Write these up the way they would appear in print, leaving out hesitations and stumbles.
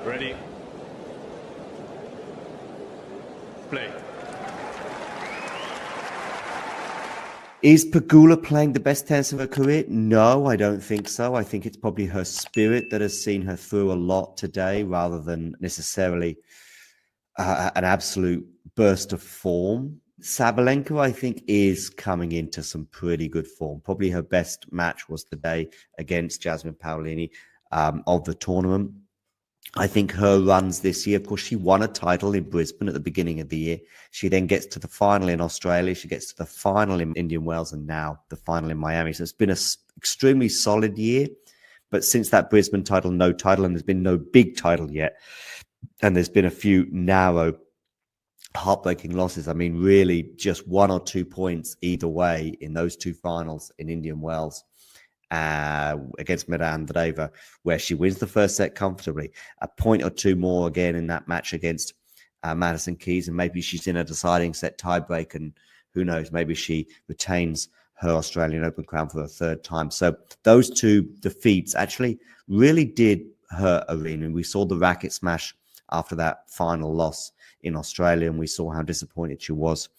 Ready. Play. Is Pegula playing the best tennis of her career? No, I don't think so. I think it's probably her spirit that has seen her through a lot today rather than necessarily an absolute burst of form. Sabalenka, I think, is coming into some pretty good form. Probably her best match was today against Jasmine Paolini of the tournament. I think her runs this year, of course, she won a title in Brisbane at the beginning of the year. She then gets to the final in Australia. She gets to the final in Indian Wells and now the final in Miami. So it's been an extremely solid year. But since that Brisbane title, no title, and there's been no big title yet. And there's been a few narrow, heartbreaking losses. I mean, really just 1 or 2 points either way in those two finals in Indian Wells. Against Mira Andreeva, where she wins the first set comfortably. A point or two more again in that match against Madison Keys, and maybe she's in a deciding set tiebreak, and who knows, maybe she retains her Australian Open crown for the third time. So those two defeats actually really did hurt Aryna, and we saw the racket smash after that final loss in Australia, and we saw how disappointed she was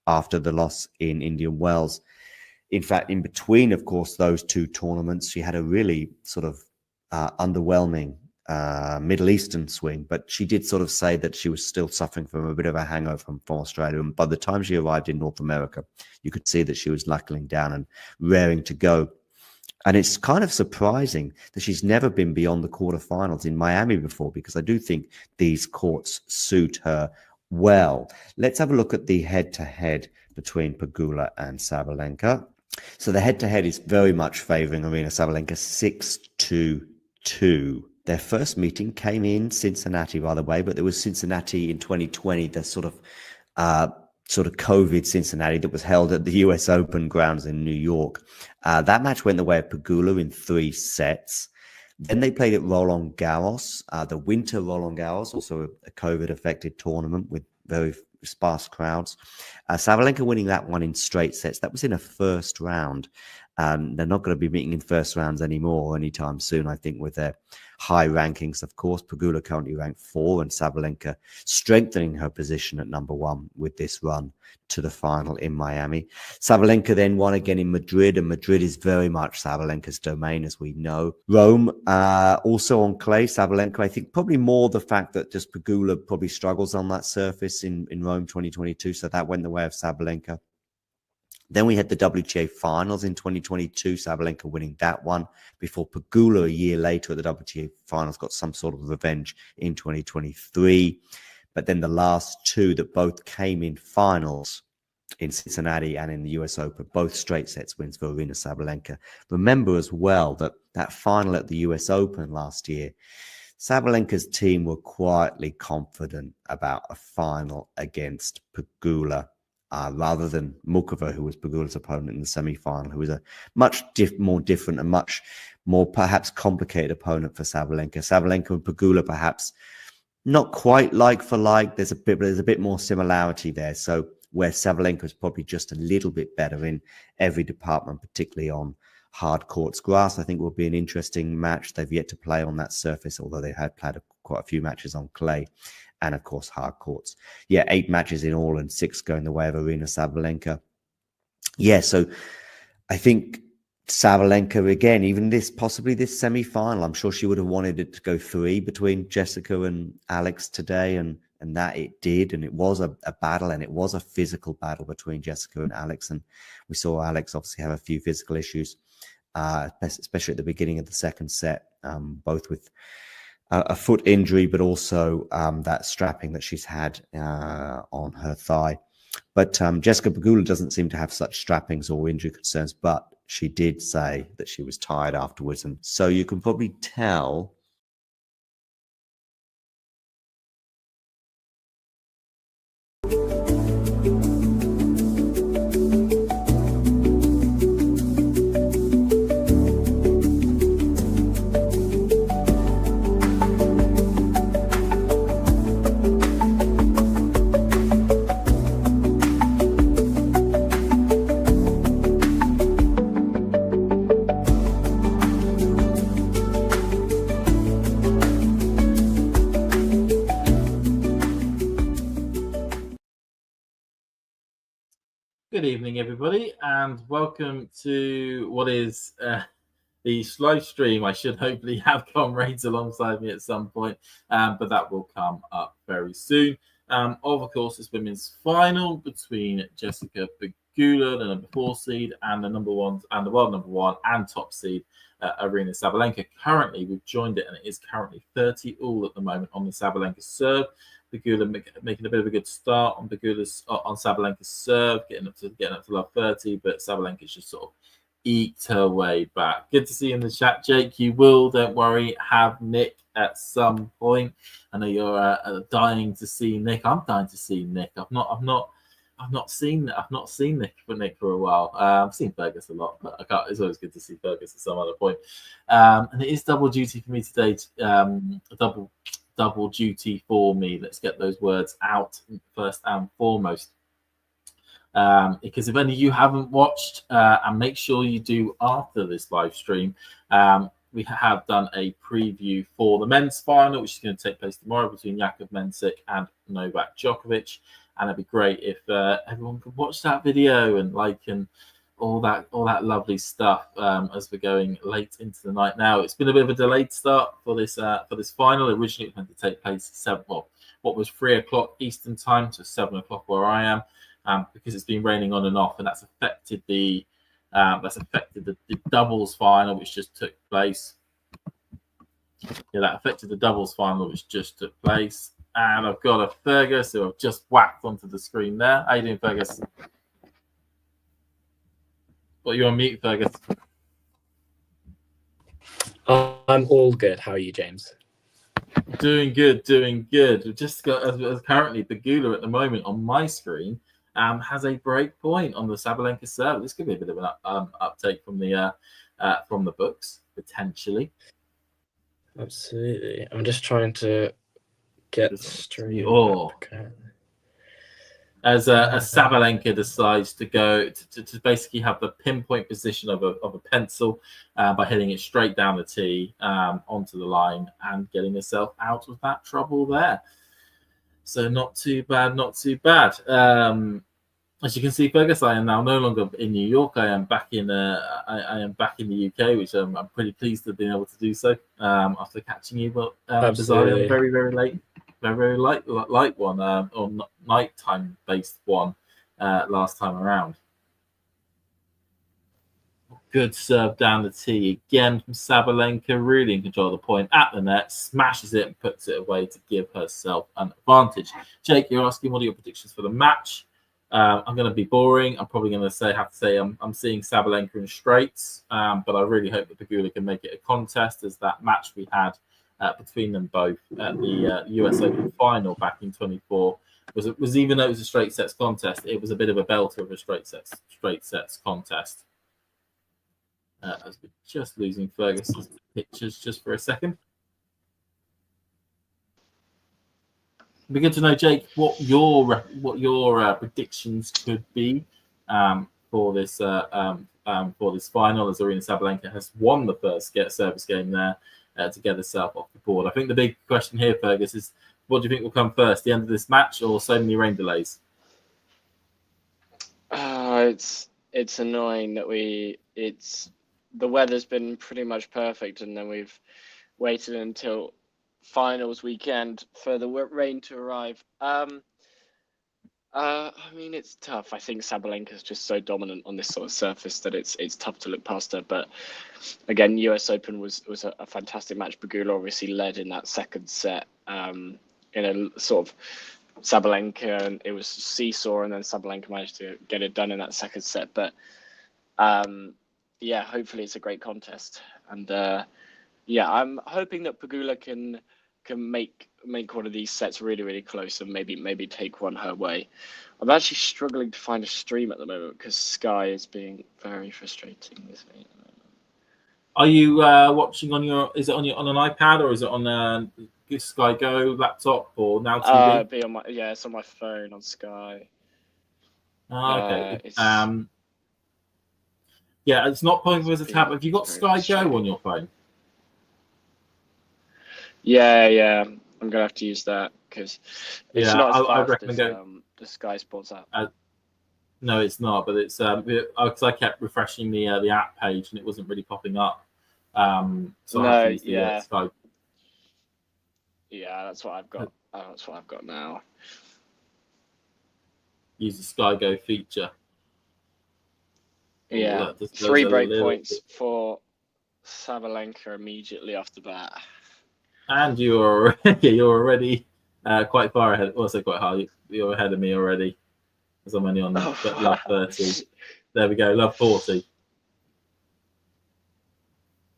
after the loss in Indian Wells. In fact, in between, of course, those two tournaments, she had a really sort of underwhelming Middle Eastern swing. But she did sort of say that she was still suffering from a bit of a hangover from Australia. And by the time she arrived in North America, you could see that she was knuckling down and raring to go. And it's kind of surprising that she's never been beyond the quarterfinals in Miami before, because I do think these courts suit her well. Let's have a look at the head-to-head between Pegula and Sabalenka. So the head-to-head is very much favouring Aryna Sabalenka 6-2. Their first meeting came in Cincinnati, by the way, but there was Cincinnati in 2020, the sort of COVID Cincinnati that was held at the US Open grounds in New York. That match went the way of Pegula in 3 sets. Then they played at Roland Garros, the winter Roland Garros, also a COVID-affected tournament with very sparse crowds. Sabalenka winning that one in straight sets. That was in a first round. They're not going to be meeting in first rounds anymore anytime soon, I think, with their high rankings. Of course, Pegula currently ranked 4, and Sabalenka strengthening her position at number 1 with this run to the final in Miami. Sabalenka then won again in Madrid, and Madrid is very much Sabalenka's domain, as we know. Rome, also on clay. Sabalenka, I think probably more the fact that just Pegula probably struggles on that surface in Rome 2022, so that went the way of Sabalenka. Then we had the WTA finals in 2022, Sabalenka winning that one before Pegula a year later at the WTA finals got some sort of revenge in 2023. But then the last two that both came in finals in Cincinnati and in the US Open, both straight sets wins for Aryna Sabalenka. Remember as well that that final at the US Open last year, Sabalenka's team were quietly confident about a final against Pegula. Rather than Mukova, who was Pegula's opponent in the semi-final, who was a much more different and much more perhaps complicated opponent for Sabalenka. Sabalenka and Pegula perhaps not quite like for like. There's a bit more similarity there. So where Sabalenka is probably just a little bit better in every department, particularly on hard courts. Grass, I think, will be an interesting match. They've yet to play on that surface, although they had played quite a few matches on clay. And, of course, hard courts. Yeah, 8 matches in all and 6 going the way of Aryna Sabalenka. Yeah, so I think Sabalenka, again, even possibly this semi-final, I'm sure she would have wanted it to go 3 between Jessica and Alex today, and that it did. And it was a battle, and it was a physical battle between Jessica and Alex. And we saw Alex obviously have a few physical issues, especially at the beginning of the second set, both with a foot injury, but also that strapping that she's had on her thigh. But Jessica Pegula doesn't seem to have such strappings or injury concerns, but she did say that she was tired afterwards. And so you can probably tell Good evening, everybody, and welcome to what is the live stream. I should hopefully have comrades alongside me at some point, but that will come up very soon. Of course, this women's final between Jessica Pegula, the number 4 seed, and the number 1 and the world number 1 and top seed, Aryna Sabalenka. Currently, we've joined it, and it is currently 30-all at the moment on the Sabalenka serve. Pegula making a bit of a good start on Sabalenka's serve, getting up to love 30, but Sabalenka's just sort of eked her way back. Good to see you in the chat, Jake. You will, don't worry, have Nick at some point. I know you're dying to see Nick. I'm dying to see Nick. I've not seen Nick for a while. I've seen Fergus a lot, but it's always good to see Fergus at some other point. And it is double duty for me today. Double duty for me. Let's get those words out first and foremost. Because if any of you haven't watched, and make sure you do after this live stream, we have done a preview for the men's final, which is going to take place tomorrow between Jakub Mensik and Novak Djokovic. And it'd be great if everyone could watch that video and all that lovely stuff as we're going late into the night now. It's been a bit of a delayed start for this final. Originally, it was meant to take place at what was 3 o'clock Eastern time, so 7 o'clock where I am, because it's been raining on and off, and that's affected the doubles final, which just took place. Yeah, that affected the doubles final, which just took place. And I've got a Fergus who I've just whacked onto the screen there. How you doing, Fergus? Well, you're on mute, Fergus. I'm all good. How are you, James? Doing good. We've just got as currently Pegula at the moment on my screen has a break point on the Sabalenka serve. This could be a bit of an uptake from the books potentially. Absolutely. I'm just trying to get the stream. As Sabalenka decides to go to basically have the pinpoint position of a pencil by hitting it straight down the tee onto the line and getting herself out of that trouble there. So not too bad. As you can see, Fergus, I am now no longer in New York. I am back in the UK, which I'm pretty pleased to have been able to do so after catching you. But bizarrely, on very light one or nighttime based one last time around. Good serve down the tee again from Sabalenka, really in control of the point at the net, smashes it and puts it away to give herself an advantage. Jake, you're asking what are your predictions for the match? I'm going to be boring. I'm probably going to have to say I'm seeing Sabalenka in straights, but I really hope that Pegula can make it a contest, as that match we had between them both at the US Open final back in 24 was even though it was a straight sets contest, it was a bit of a belter of a straight sets contest. As we're just losing Fergus's pictures just for a second. It'd be good to know, Jake, what your predictions could be for this final, as Aryna Sabalenka has won the first service game there to get herself off the board. I think the big question here, Fergus, is what do you think will come first, the end of this match or so many rain delays? It's annoying that the weather's been pretty much perfect, and then we've waited until finals weekend for the rain to arrive. I mean, it's tough. I think Sabalenka's just so dominant on this sort of surface that it's tough to look past her. But again, US Open was a fantastic match. Pegula obviously led in that second set in a sort of Sabalenka, and it was seesaw, and then Sabalenka managed to get it done in that second set. But yeah, hopefully it's a great contest, and yeah, I'm hoping that Pegula can make one of these sets really, really close and maybe take one her way. I'm actually struggling to find a stream at the moment because Sky is being very frustrating with me. Are you watching is it on an iPad or is it on Sky Go laptop or Now TV? It's on my phone on Sky. Okay. Yeah, it's not playing with a tab. Have you got Sky Go on your phone? Yeah. I'm gonna have to use that because it's not as fast I recommend as the Sky Sports app. No, it's not. But it's because I kept refreshing the app page and it wasn't really popping up. So I had to use the Sky. Yeah, that's what I've got. That's what I've got now. Use the Sky Go feature. Yeah, That just 3 does a break little points bit. for Sabalenka immediately off the bat. And you're already quite far ahead. Also quite high. You're ahead of me already. As I'm only on love 30. There we go, love 40.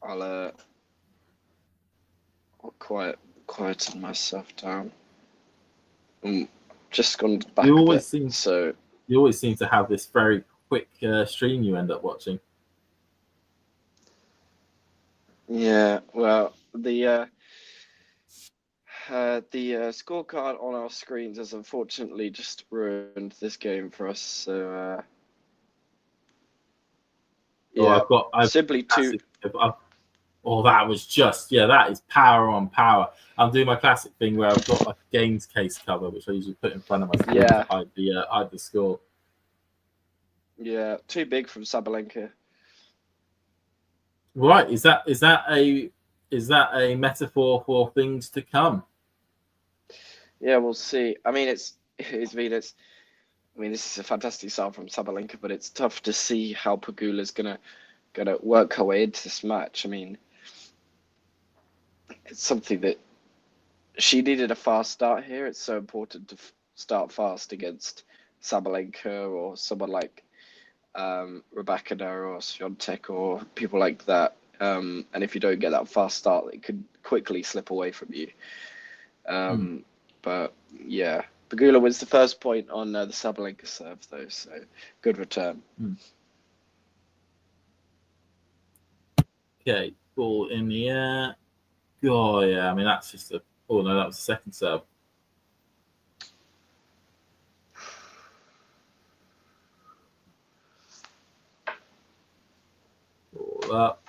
I'll quieten myself down. Just gone back You a always bit. seem you always seem to have this very quick stream you end up watching. Yeah, well, the scorecard on our screens has unfortunately just ruined this game for us. So yeah, I've simply two. Oh, that was just that is power on power. I'm doing my classic thing where I've got like a games case cover, which I usually put in front of my screen to hide the score. Yeah, too big from Sabalenka. Right? Is that a metaphor for things to come? Yeah, we'll see. I mean, this is a fantastic start from Sabalenka, but it's tough to see how Pegula's gonna work her way into this match. I mean, it's something that she needed a fast start here. It's so important to start fast against Sabalenka or someone like Rebecca or Swiatek or people like that. And if you don't get that fast start, it could quickly slip away from you. But yeah, Pegula wins the first point on the Sabalenka serve, though, so good return. Okay, ball in the air. Oh yeah, I mean that's just a. Oh no, that was the second serve. All up.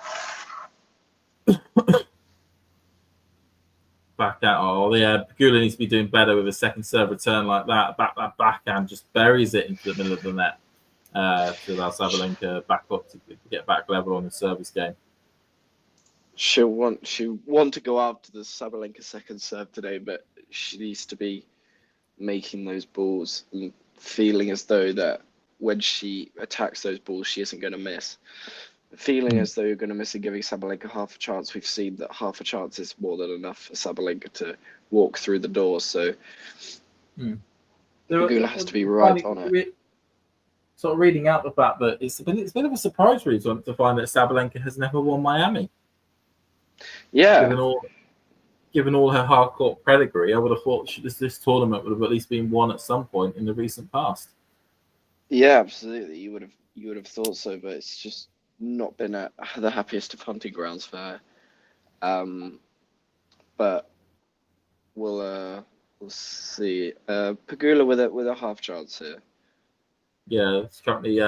Back out. Oh yeah, Pegula needs to be doing better with a second serve return like that. That backhand just buries it into the middle of the net to allow Sabalenka back up to get back level on the service game. She'll want to go after the Sabalenka second serve today, but she needs to be making those balls and feeling as though that when she attacks those balls, she isn't going to miss. Feeling as though you're going to miss and giving Sabalenka half a chance. We've seen that half a chance is more than enough for Sabalenka to walk through the door. So Pegula has to be right on it. Sort of reading out the fact that it's a bit of a surprise really to find that Sabalenka has never won Miami. Yeah. Given all her hardcourt pedigree, I would have thought this tournament would have at least been won at some point in the recent past. Yeah, absolutely. You would have thought so, but it's just not been the happiest of hunting grounds for her. But we'll see. Pegula with a half chance here. Yeah, it's currently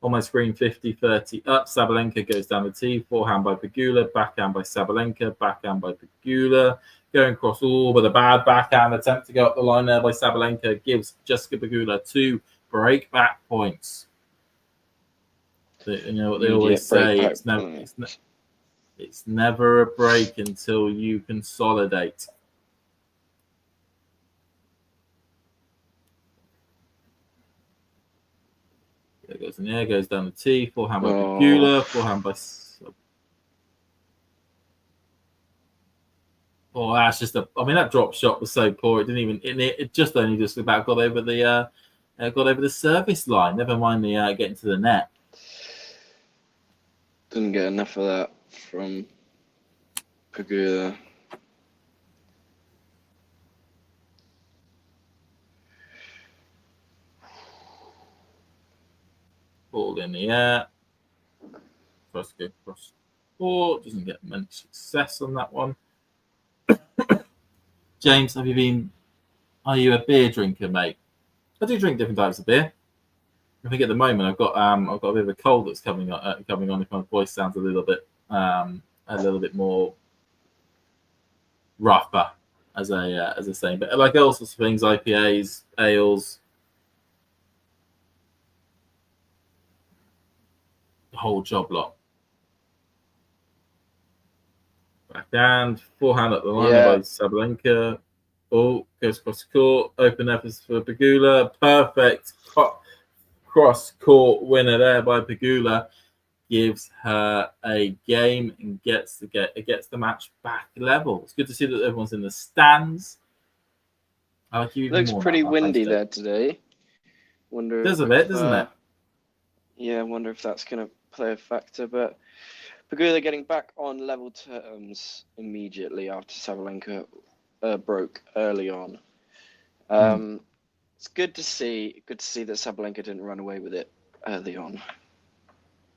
on my screen 50-30 up. Sabalenka goes down the tee. Forehand by Pegula, backhand by Sabalenka, backhand by Pegula. Going across all with a bad backhand attempt to go up the line there by Sabalenka gives Jessica Pegula 2 break back points. You know what they always say, it's never a break until you consolidate. There goes in the air, goes down the tee, forehand by Pegula, forehand by. Oh, that's just that drop shot was so poor. It didn't even. It just only just about got over the service line. Never mind the getting to the net. Didn't get enough of that from Pegula. Ball in the air. First go across court. Doesn't get much success on that one. James, are you a beer drinker, mate? I do drink different types of beer. I think at the moment I've got a bit of a cold that's coming on. If my voice sounds a little bit more rougher, as a saying. But like all sorts of things, IPAs, ales. whole job lot. Backhand, forehand at the line by Sabalenka. Oh, goes across the court. Open efforts for Pegula. Perfect cross court winner there by Pegula. Gives her a game and gets the match back level. It's good to see that everyone's in the stands. I like you even Looks more pretty now, windy Jake. there today. Wonder Does a if, bit, doesn't it? Yeah, I wonder if that's going to play a factor. But Pegula getting back on level terms immediately after Sabalenka broke early on. It's good to see. Good to see that Sabalenka didn't run away with it early on.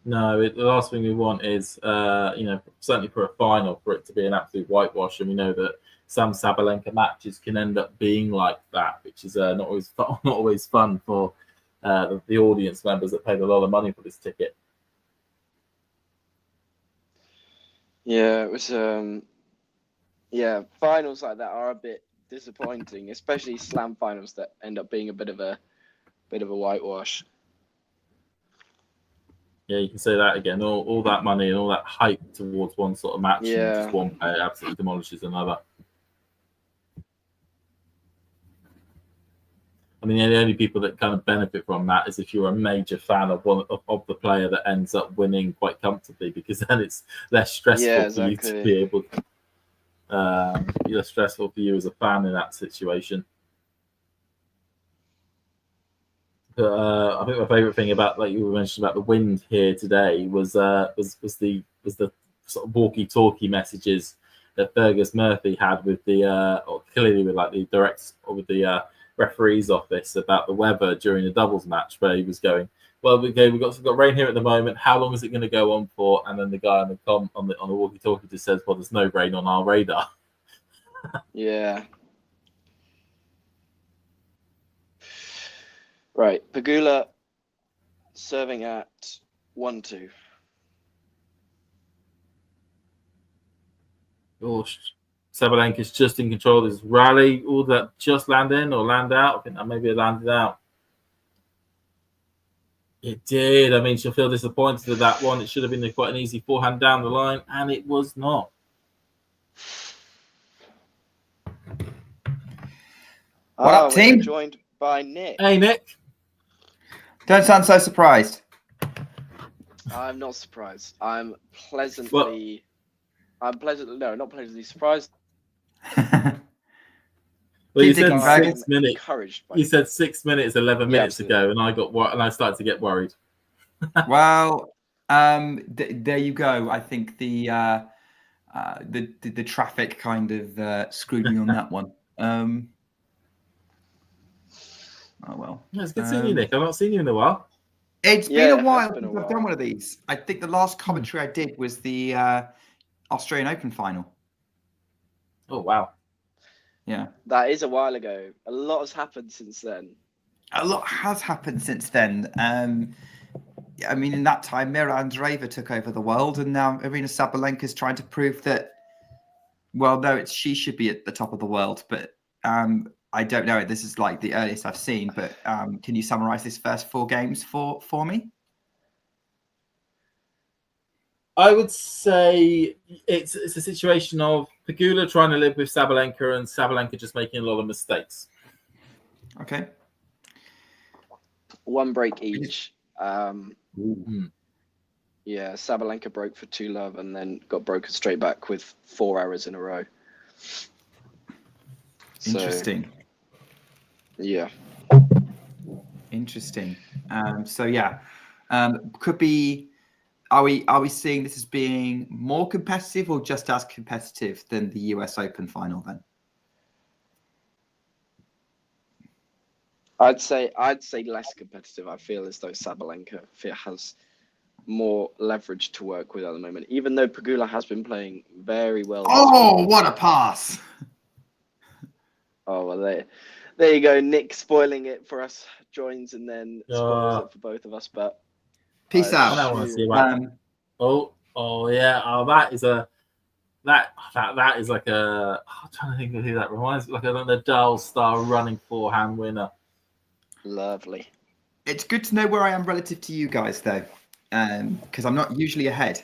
No, the last thing we want is, certainly for a final, for it to be an absolute whitewash. And we know that some Sabalenka matches can end up being like that, which is not always fun for the audience members that paid a lot of money for this ticket. Yeah, it was. Finals like that are a bit disappointing, especially slam finals that end up being a bit of a whitewash. Yeah, you can say that again. All that money and all that hype towards one sort of match, and Yeah. just one player absolutely demolishes another. I mean, the only people that kind of benefit from that is if you're a major fan of of the player that ends up winning quite comfortably, because then it's less stressful for you to be able. Less stressful for you as a fan in that situation. But I think my favourite thing about, like you mentioned about the wind here today, was the sort of walkie-talkie messages that Fergus Murphy had with clearly with like the directs or with the referee's office about the weather during the doubles match, where he was going, well, we've got rain here at the moment. How long is it going to go on for? And then the guy on the walkie-talkie just says, well, there's no rain on our radar. Yeah. Right, Pegula serving at 1-2. Oh, Sabalenka's just in control of this rally. All that just land in or land out. I think that maybe it landed out. It did. I mean, she'll feel disappointed with that one. It should have been quite an easy forehand down the line, and it was not. What up, team? We're joined by Nick. Hey, Nick. Don't sound so surprised. I'm not surprised. I'm pleasantly not pleasantly surprised. Well, you Keep said digging, 6 minutes. Encouraged by You said 6 minutes, 11 minutes absolutely. ago, and I started to get worried. Well, there you go. I think the traffic kind of screwed me on that one. Oh well. Yeah, it's good seeing you, Nick. I've not seen you in a while. It's Yeah, been a it while has been a since I've while. done one of these. I think the last commentary I did was the Australian Open final. Oh, wow. Yeah. That is a while ago. A lot has happened since then. A lot has happened since then. I mean, in that time, Mira Andreeva took over the world, and now Aryna Sabalenka is trying to prove that, well, no, she should be at the top of the world, but I don't know. This is like the earliest I've seen, but can you summarize this first 4 games for me? I would say it's a situation of Pegula trying to live with Sabalenka and Sabalenka just making a lot of mistakes. Okay. 1 break each. Mm. Yeah, Sabalenka broke for 2-love and then got broken straight back with 4 errors in a row. Interesting. So, yeah. Interesting. So yeah, could be. Are we seeing this as being more competitive or just as competitive than the US Open final then? I'd say less competitive. I feel as though Sabalenka has more leverage to work with at the moment, even though Pegula has been playing very well. Oh, what a pass! Oh, well, there you go. Nick spoiling it for us joins and then spoils it for both of us. But Peace I out. don't want to see that. Oh yeah. Oh, that is like a. I'm trying to think of who that reminds me. Like a Nadal style running forehand winner. Lovely. It's good to know where I am relative to you guys, though. because I'm not usually ahead.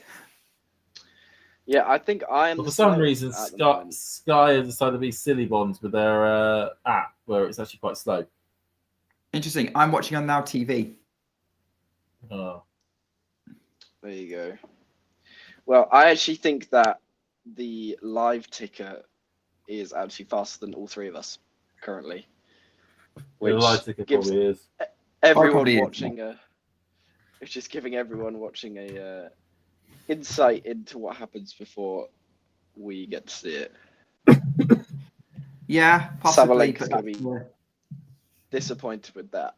Yeah, I think I am. But the for some slowest reason, at the Sky, moment. Sky has decided to be silly bonds with their app, where it's actually quite slow. Interesting. I'm watching on Now TV. Oh. There you go. Well, I actually think that the live ticker is actually faster than all three of us currently. The live ticker gives probably is. everyone Probably is, watching it's just giving everyone watching a insight into what happens before we get to see it. Yeah, possibly. Sabalenka's But gonna be disappointed with that.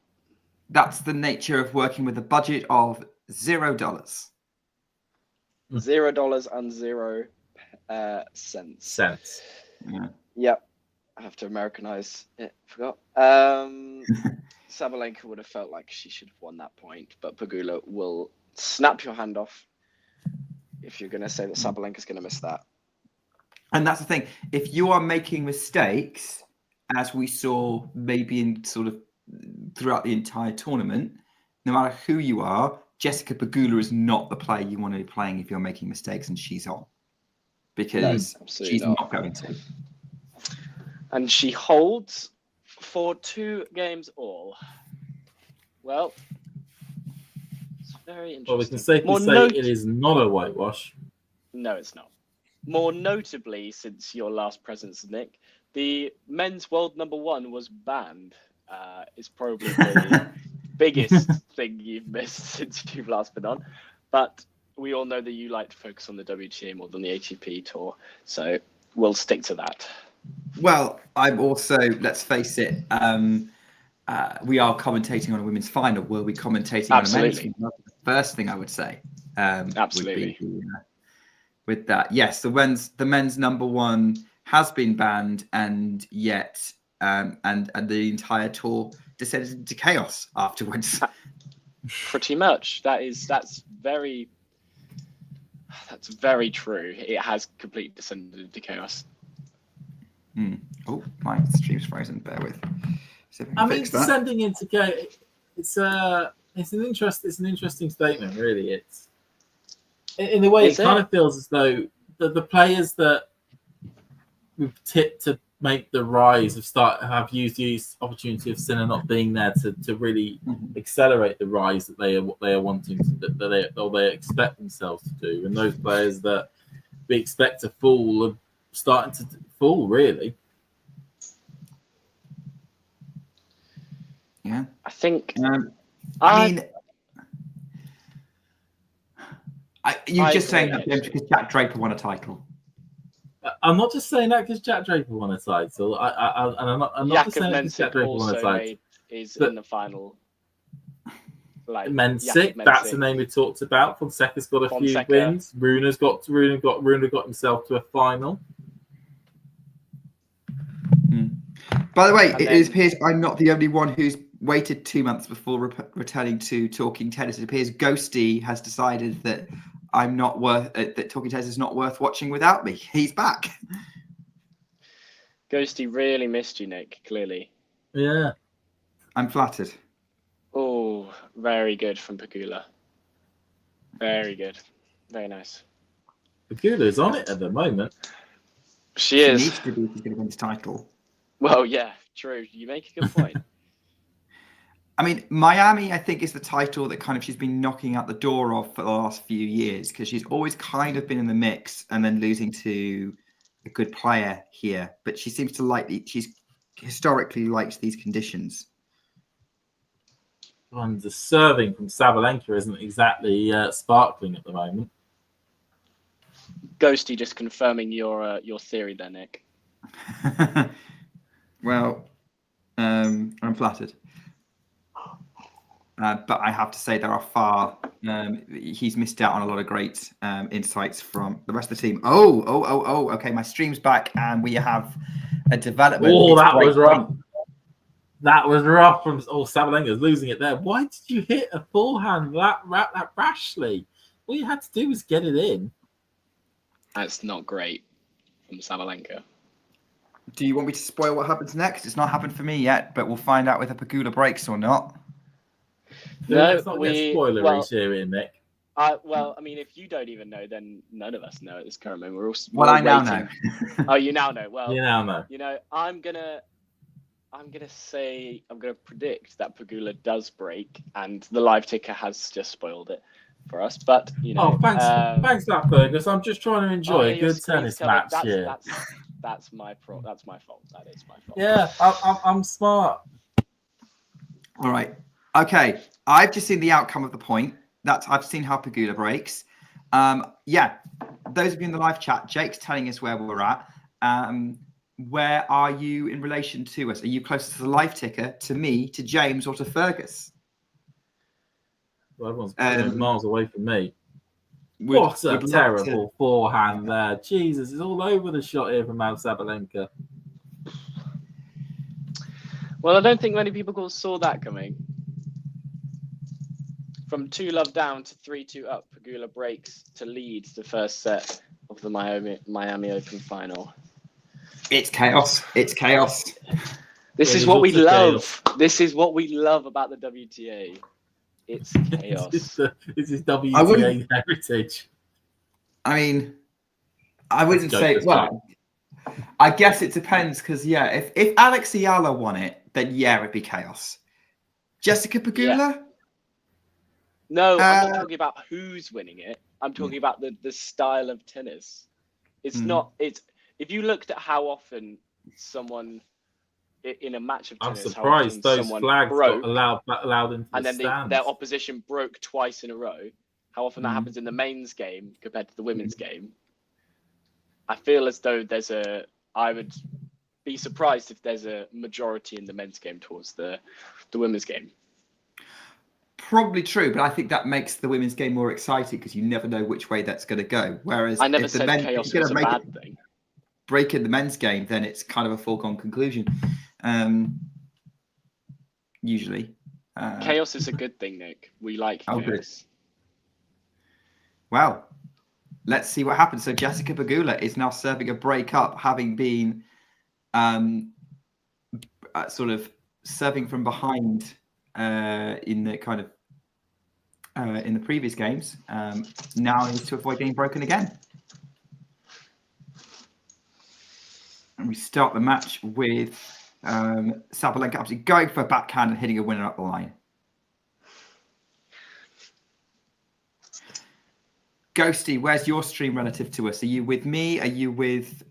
that's the nature of working with a budget of $0. $0 and 0 cents. Sense. Yeah. Yep. I have to Americanize it. Forgot. Sabalenka would have felt like she should have won that point, but Pegula will snap your hand off if you're going to say that Sabalenka's going to miss that. And that's the thing. If you are making mistakes, as we saw maybe in sort of throughout the entire tournament, no matter who you are, Jessica Pegula is not the player you want to be playing if you're making mistakes and she's on. Because she's not going to. And she holds for 2 games all. Well, it's very interesting. Well, we can safely say it is not a whitewash. No, it's not. More notably, since your last presence, Nick, the men's world #1 was banned. It's probably the biggest thing you've missed since you've last been on. But we all know that you like to focus on the WTA more than the ATP tour, so we'll stick to that. Well, I'm also, let's face it, we are commentating on a women's final. Will we commentating on a men's final? The first thing I would say. Absolutely. Would be, with that, yes, the men's #1 has been banned, and yet, and the entire tour descended into chaos afterwards. Pretty much. That's very true. It has completely descended into chaos. Oh, my stream's frozen. Bear with. I mean, descending into chaos. It's an interesting statement, really. It's in a way it kind of feels as though the players that we've tipped to make the rise have used the opportunity of Sinner not being there to really accelerate the rise that they are wanting to, that they expect themselves to do, and those players that we expect to fall are starting to fall, really. Yeah, I think. You're just saying that because Jack Draper won a title. I'm not just saying that because Jack Draper won a title. I'm not just saying that because Jack Draper won a title. Is in the final. Like men's sick. That's the name we talked about. Fonseca's got a few wins. Runa got himself to a final. By the way, it appears I'm not the only one who's waited 2 months before returning to Talking Tennis. It appears Ghosty has decided that I'm not worth that Talking Tennis is not worth watching without me. He's back. Ghosty really missed you, Nick. Clearly. Yeah, I'm flattered. Oh, very good from Pegula. Very good. Very nice. Pegula's on it at the moment. She is. Needs to be if he's going to win his title. Well, yeah, true. You make a good point. I mean, Miami, I think, is the title that kind of she's been knocking out the door of for the last few years, because she's always kind of been in the mix and then losing to a good player here. But she seems to she's historically liked these conditions. And the serving from Sabalenka isn't exactly sparkling at the moment. Ghosty just confirming your theory there, Nick. Well, I'm flattered. But I have to say there are he's missed out on a lot of great insights from the rest of the team. Oh, okay, my stream's back and we have a development. Oh, that was rough. That was rough from Sabalenka's losing it there. Why did you hit a forehand that rashly? All you had to do was get it in. That's not great from Sabalenka. Do you want me to spoil what happens next? It's not happened for me yet, but we'll find out whether Pegula breaks or not. Let's not get spoilery here, Nick. Well, I mean, if you don't even know, then none of us know at this current moment. Well, we're I now waiting. know. Oh, you now know. Well, You now know. you know, I'm gonna predict that Pegula does break, and the live ticker has just spoiled it for us. But you know, Thanks for that, Fergus. I'm just trying to enjoy a your good screen's tennis covered. match here. That's my fault. That is my fault. Yeah, I'm smart. All right. Okay. I've just seen the outcome of the point. I've seen how Pegula breaks. Yeah. Those of you in the live chat, Jake's telling us where we're at. Where are you in relation to us? Are you closer to the live ticker, to me, to James, or to Fergus? Well, everyone's miles away from me. Would What a love to- terrible forehand there. Jesus, it's all over the shot here from Sabalenka. Well, I don't think many people saw that coming. From 2-love down to 3-2 up, Pegula breaks to lead the first set of the Miami Open final. It's chaos. It's chaos. This is what we love. This is what we love about the WTA. It's chaos. This is WTA heritage. I mean, I wouldn't say. Well, I guess it depends because if Alex Ayala won it, then it'd be chaos. Jessica Pegula. Yeah. No, I'm not talking about who's winning it. I'm talking about the style of tennis. It's not. It's if you looked at how often someone in a match of tennis, I'm surprised those flags broke, got allowed into and the then stands. their opposition broke twice in a row. How often that happens in the men's game compared to the women's game? I feel as though I would be surprised if there's a majority in the men's game towards the women's game. Probably true, but I think that makes the women's game more exciting because you never know which way that's going to go. Whereas I never said chaos was a bad thing. Break in the men's game, then it's kind of a foregone conclusion. Usually, chaos is a good thing, Nick. We like chaos. Good. Well, let's see what happens. So Jessica Pegula is now serving a break up, having been sort of serving from behind in the kind of in the previous games. Now needs to avoid getting broken again. And we start the match with Sabalenka actually going for a backhand and hitting a winner up the line. Ghosty, where's your stream relative to us? Are you with me? Are you with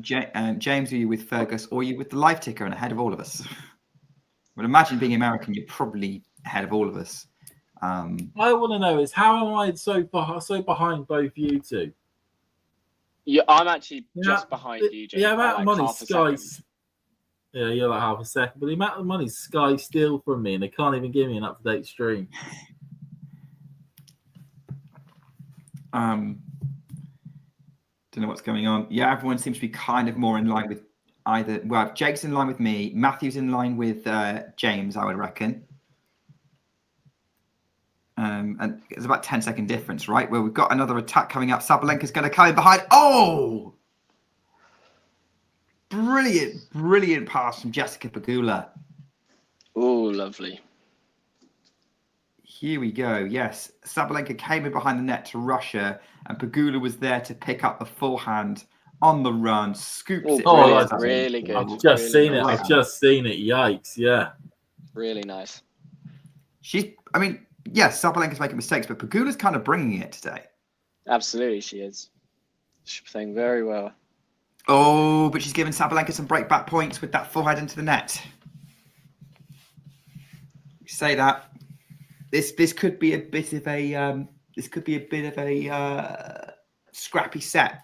James? Are you with Fergus? Or are you with the live ticker and ahead of all of us? Well, imagine being American, you're probably ahead of all of us. I want to know is how am I so behind both you two? Yeah, I'm actually just behind you, James. The amount of money Sky. Yeah, you're like half a second, but the amount of money Sky steal from me, and they can't even give me an up-to-date stream. Don't know what's going on. Yeah, everyone seems to be kind of more in line with either. Well, Jake's in line with me. Matthew's in line with James, I would reckon. And it's about 10-second difference, right? Where we've got another attack coming up. Sabalenka's going to come in behind. Oh! Brilliant pass from Jessica Pegula. Oh, lovely. Here we go. Yes, Sabalenka came in behind the net to rush her, and Pegula was there to pick up the forehand on the run, scoops it. Oh, really good. I've just seen it. Yikes! Yeah, really nice. Yes, Sabalenka's making mistakes, but Pegula's kind of bringing it today. Absolutely, she is. She's playing very well. Oh, but she's giving Sabalenka some break-back points with that forehand into the net. You say that. This could be a bit of a scrappy set.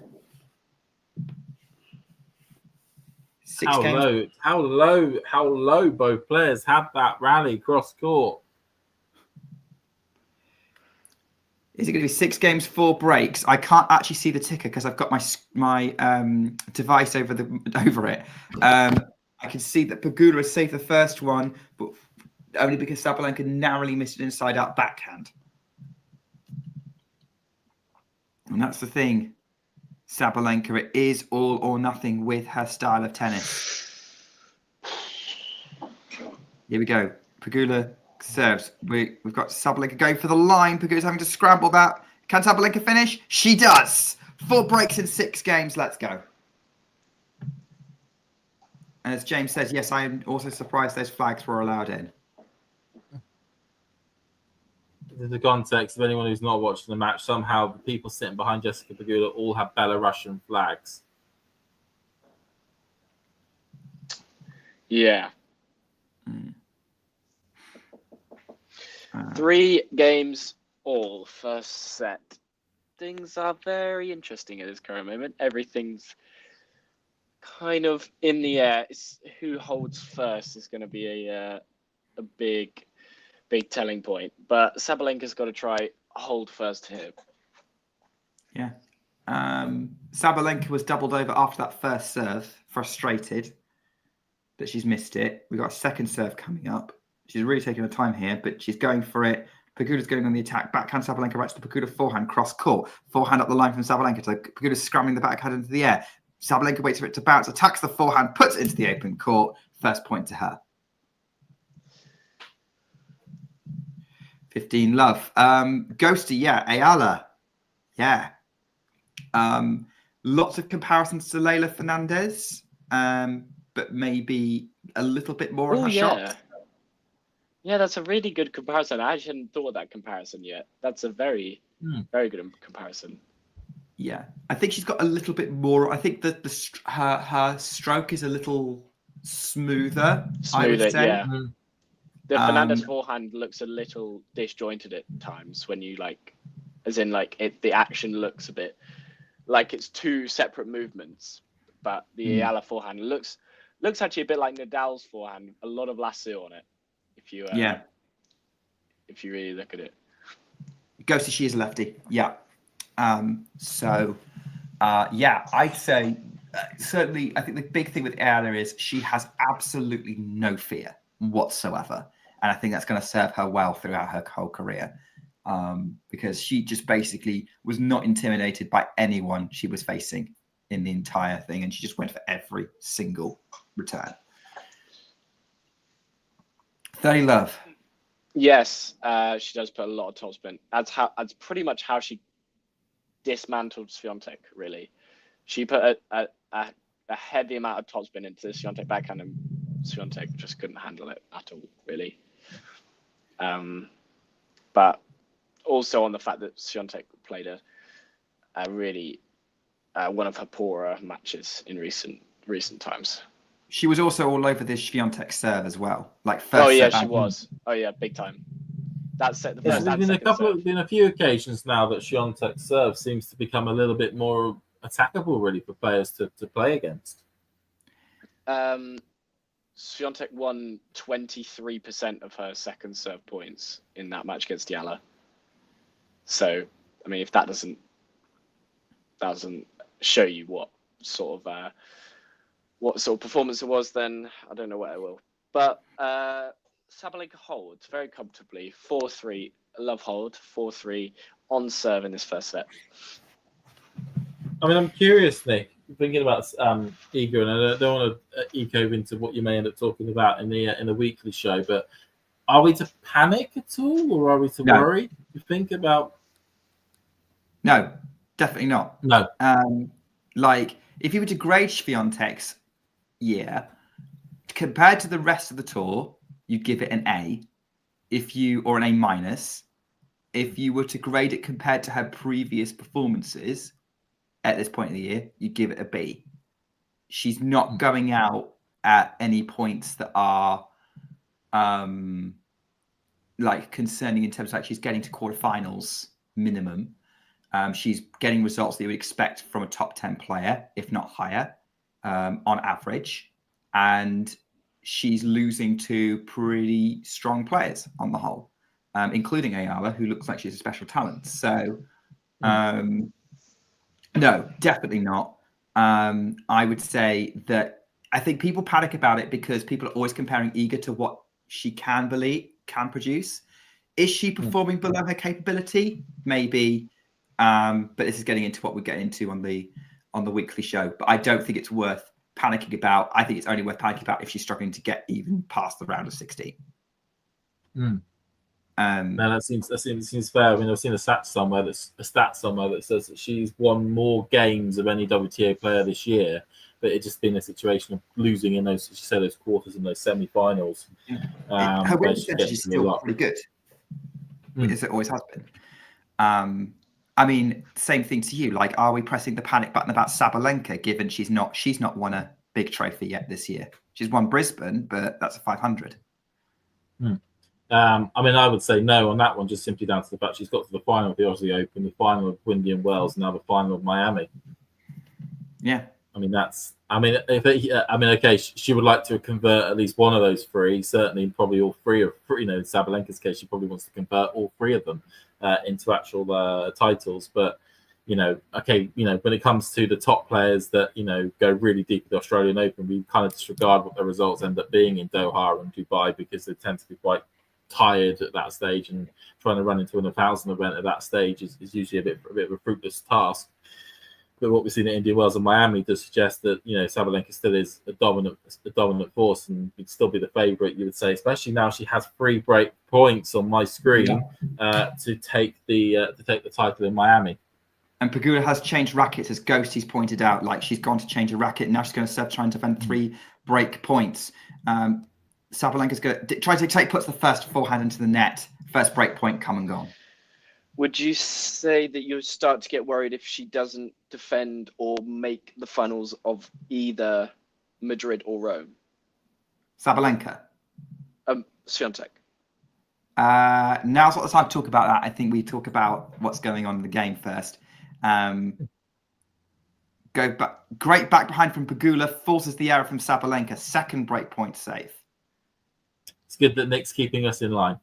How low both players had that rally cross court. Is it going to be 6 games, 4 breaks? I can't actually see the ticker because I've got my device over it. I can see that Pegula has saved the first one, but only because Sabalenka narrowly missed an inside-out backhand. And that's the thing. Sabalenka, it is all or nothing with her style of tennis. Here we go. Pegula serves. We've got Sabalenka going for the line. Pegula's having to scramble that. Can Sabalenka finish? She does. 4 breaks in 6 games. Let's go. And as James says, yes, I am also surprised those flags were allowed in. In the context of anyone who's not watching the match, somehow the people sitting behind Jessica Pegula all have Belarusian flags. Yeah. 3 games all, first set. Things are very interesting at this current moment. Everything's kind of in the air. It's who holds first is going to be a big telling point. But Sabalenka's got to try hold first here. Yeah. Sabalenka was doubled over after that first serve, frustrated that she's missed it. We've got a second serve coming up. She's really taking her time here, but she's going for it. Pegula's going on the attack. Backhand Sabalenka right to the Pegula forehand, cross court. Forehand up the line from Sabalenka. So Pegula's scrambling the backhand into the air. Sabalenka waits for it to bounce, attacks the forehand, puts it into the open court. First point to her. 15 love. Ghosty, yeah. Ayala, yeah. Lots of comparisons to Leylah Fernandez, but maybe a little bit more on her shot. Yeah, that's a really good comparison. I actually hadn't thought of that comparison yet. That's a very good comparison. Yeah, I think she's got a little bit more. I think that her stroke is a little smoother. I would say. Yeah. The Fernandez forehand looks a little disjointed at times when you the action looks a bit like it's 2 separate movements. But the Ayala forehand looks actually a bit like Nadal's forehand. A lot of lasso on it. If you really look at it. Ghosty, she is lefty. Yeah. I'd say certainly. I think the big thing with Aryna is she has absolutely no fear whatsoever, and I think that's going to serve her well throughout her whole career, because she just basically was not intimidated by anyone she was facing in the entire thing, and she just went for every single return. 30 love. Yes, she does put a lot of topspin. That's pretty much how she dismantled Swiatek, really. She put a heavy amount of topspin into the Swiatek backhand, and Swiatek just couldn't handle it at all, really. But also on the fact that Swiatek played a really one of her poorer matches in recent times. She was also all over this Swiatek serve as well. She was. Oh yeah, big time. That's it. There's been a few occasions now that Swiatek's serve seems to become a little bit more attackable, really, for players to play against. Swiatek won 23% of her second serve points in that match against Yala. So, I mean, if that doesn't show you what sort of performance it was, then I don't know what it will. But Sabalenka holds very comfortably, 4-3, love hold, 4-3 on serve in this first set. I mean, I'm curious, Nick, thinking about Iga, and I don't want to echo into what you may end up talking about in the weekly show, but are we to panic at all, or are we to worry? You think about? No, definitely not. No. If you were to grade Swiatek's year compared to the rest of the tour, you give it an A, or an A minus. If you were to grade it compared to her previous performances at this point in the year, you give it a B. She's not going out at any points that are concerning in terms of she's getting to quarterfinals minimum. She's getting results that you would expect from a top 10 player, if not higher, on average. And she's losing to pretty strong players on the whole, including Ayala, who looks like she's a special talent. So, no, definitely not. I would say that I think people panic about it because people are always comparing Iga to what she can produce. Is she performing below her capability? Maybe. But this is getting into what we're getting into on the weekly show. But I don't think it's worth panicking about. I think it's only worth panicking about if she's struggling to get even past the round of 16. No, that seems fair. I mean, I've seen a stat somewhere that says that she's won more games of any WTA player this year, but it's just been a situation of losing in those, as you said, those quarters and those semi-finals. Her win percentage is still pretty good, as it always has been. I mean, same thing to you. Like, are we pressing the panic button about Sabalenka, given she's not won a big trophy yet this year? She's won Brisbane, but that's a 500. I mean, I would say no on that one, just simply down to the fact she's got to the final of the Aussie Open, the final of Windy and Wells, and now the final of Miami. Yeah. I mean, okay, she would like to convert at least one of those three. Certainly, probably all three of, in Sabalenka's case, she probably wants to convert all three of them into actual titles. But when it comes to the top players that go really deep in the Australian Open, we kind of disregard what the results end up being in Doha and Dubai, because they tend to be quite tired at that stage, and trying to run into an 1,000 event at that stage is usually a bit of a fruitless task. But what we've seen at Indian Wells and Miami does suggest that Sabalenka still is a dominant force, and would still be the favourite, you would say, especially now she has 3 break points on my screen to take the title in Miami. And Pegula has changed rackets, as Ghosty's pointed out. Like, she's gone to change a racket, and now she's going to try and defend 3 break points. Sabalenka's going to try to puts the first forehand into the net. First break point come and gone. Would you say that you start to get worried if she doesn't defend or make the finals of either Madrid or Rome? Sabalenka. Swiatek. Now's not the time to talk about that. I think we talk about what's going on in the game first. Go back. Great back behind from Pegula, forces the error from Sabalenka. Second break point save. It's good that Nick's keeping us in line.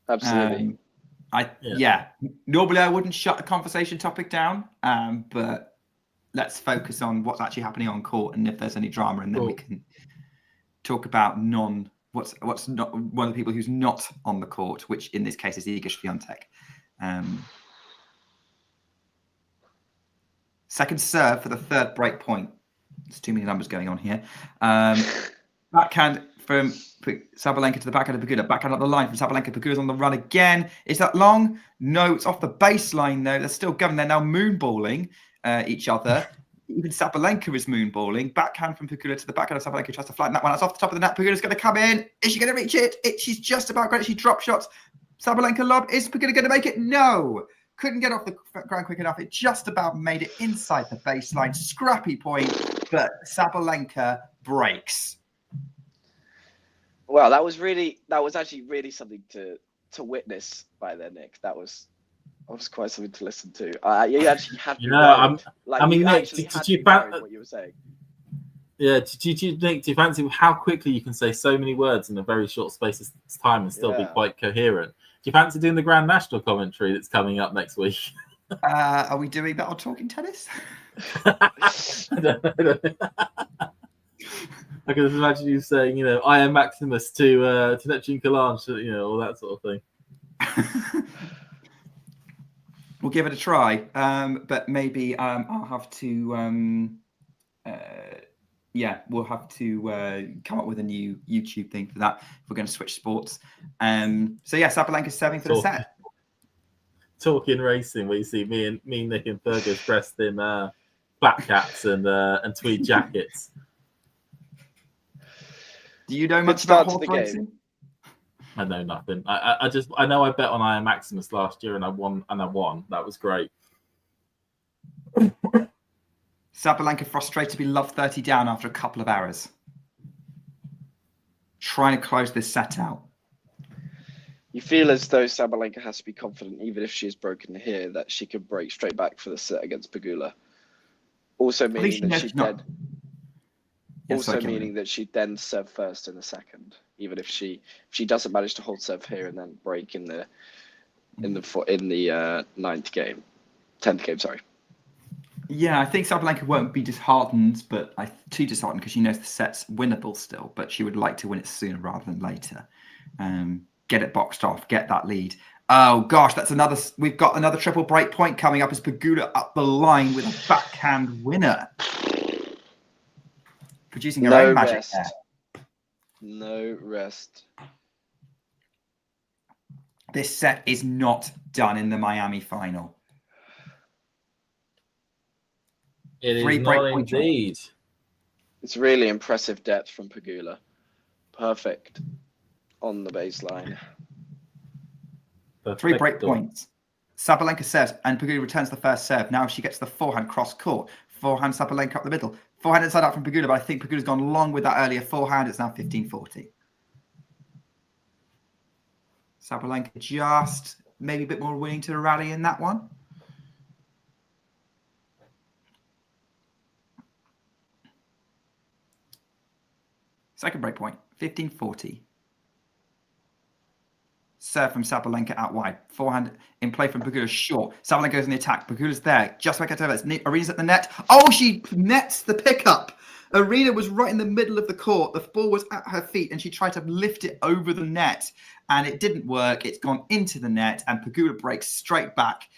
Absolutely. Normally I wouldn't shut the conversation topic down, but let's focus on what's actually happening on court, and if there's any drama, and then we can talk about what's not one of the people who's not on the court, which in this case is Iga Swiatek. Second serve for the third break point. There's too many numbers going on here. Backhand from Sabalenka to the backhand of Pegula. Backhand up the line from Sabalenka. Pegula's on the run again. Is that long? No, it's off the baseline though. They're still going. They're now moonballing each other. Even Sabalenka is moonballing. Backhand from Pegula to the backhand of Sabalenka. Tries to flatten that one. That's off the top of the net. Pegula's going to come in. Is she going to reach it? She's just about great. She drop shots. Sabalenka lob. Is Pegula going to make it? No. Couldn't get off the ground quick enough. It just about made it inside the baseline. Scrappy point, but Sabalenka breaks. Wow, that was actually really something to witness by there, Nick. That was quite something to listen to. You actually had to. Nick, did you fancy what you were saying? Yeah, Nick, do you fancy how quickly you can say so many words in a very short space of time and still be quite coherent? Do you fancy doing the Grand National commentary that's coming up next week? Are we doing that on Talking Tennis? I don't know. I can imagine you saying, I am Maximus to Neptune Calanche, all that sort of thing. We'll give it a try, but maybe I'll have to. We'll have to come up with a new YouTube thing for that if we're going to switch sports. Sabalenka's serving for the set. Talking racing, where you see me, Nick, and Fergus dressed in flat caps and tweed jackets. Do you know much about horse racing? I know nothing. I know I bet on Iron Maximus last year and I won. That was great. Sabalenka frustrated to be love 30 down after a couple of errors. Trying to close this set out. You feel as though Sabalenka has to be confident, even if she is broken here, that she could break straight back for the set against Pegula. Also meaning that she'd then serve first in the second, even if she doesn't manage to hold serve here and then break in the 10th game. Sorry. Yeah, I think Sabalenka won't be disheartened, but too disheartened because she knows the set's winnable still, but she would like to win it sooner rather than later. Get it boxed off, get that lead. Oh gosh, we've got another triple break point coming up as Pegula up the line with a backhand winner. Producing her own magic there. No rest. This set is not done in the Miami final. It is 3 not break-point jump. indeed. It's really impressive depth from Pegula. Perfect on the baseline. 3 break Perfecto. points. Sabalenka serves, and Pegula returns the first serve. Now she gets the forehand cross court. Forehand Sabalenka up the middle. Forehand inside out from Pegula, but I think Pegula's gone long with that earlier forehand. It's now 15-40. Sabalenka just maybe a bit more willing to rally in that one. Second break point, 15-40. Serve from Sabalenka out wide. Forehand in play from Pegula short. Sabalenka goes in the attack. Pegula's there. Just like I told her, Aryna's at the net. Oh, she nets the pickup. Aryna was right in the middle of the court. The ball was at her feet and she tried to lift it over the net and it didn't work. It's gone into the net and Pegula breaks straight back.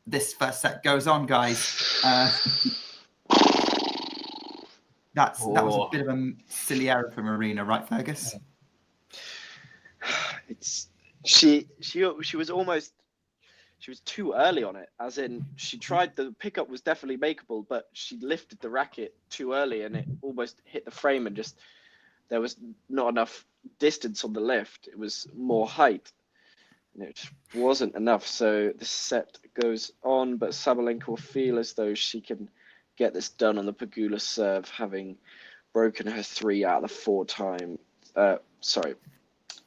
This first set goes on, guys. That was a bit of a silly error from Aryna, right, Fergus? She was too early on it, as in she tried, the pickup was definitely makeable, but she lifted the racket too early and it almost hit the frame and just there was not enough distance on the lift. It was more height and it wasn't enough. So the set goes on, but Sabalenka will feel as though she can get this done on the Pegula serve, having broken her 3 out of the 4 time.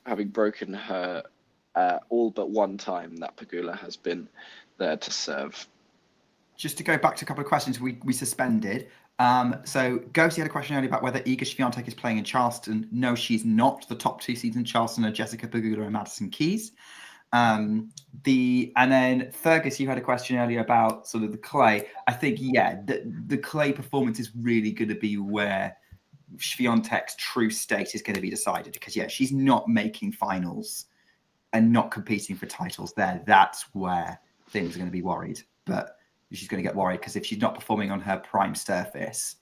Having broken her all but 1 time that Pegula has been there to serve. Just to go back to a couple of questions we suspended. So Ghosty had a question earlier about whether Iga Swiatek is playing in Charleston. No, she's not. The top 2 seeds in Charleston are Jessica Pegula and Madison Keys. And then Fergus, you had a question earlier about sort of the clay. I think, yeah, the clay performance is really going to be where Swiatek's true state is going to be decided, because yeah, she's not making finals and not competing for titles there. That's where things are going to be worried. But she's going to get worried because if she's not performing on her prime surface,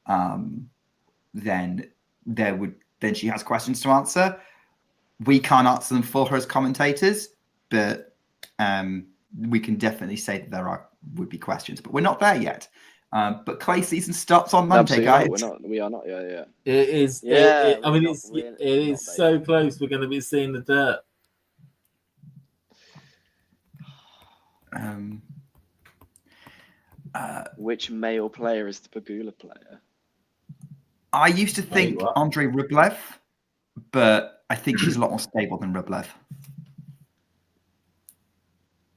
then she has questions to answer. We can't answer them for her as commentators, but we can definitely say that would be questions. But we're not there yet. But clay season starts on Monday, guys. We are not. Yeah. It is. Yeah. It is so close. We're going to be seeing the dirt. Which male player is the Pegula player? I used to think Andrei Rublev, but I think she's a lot more stable than Rublev.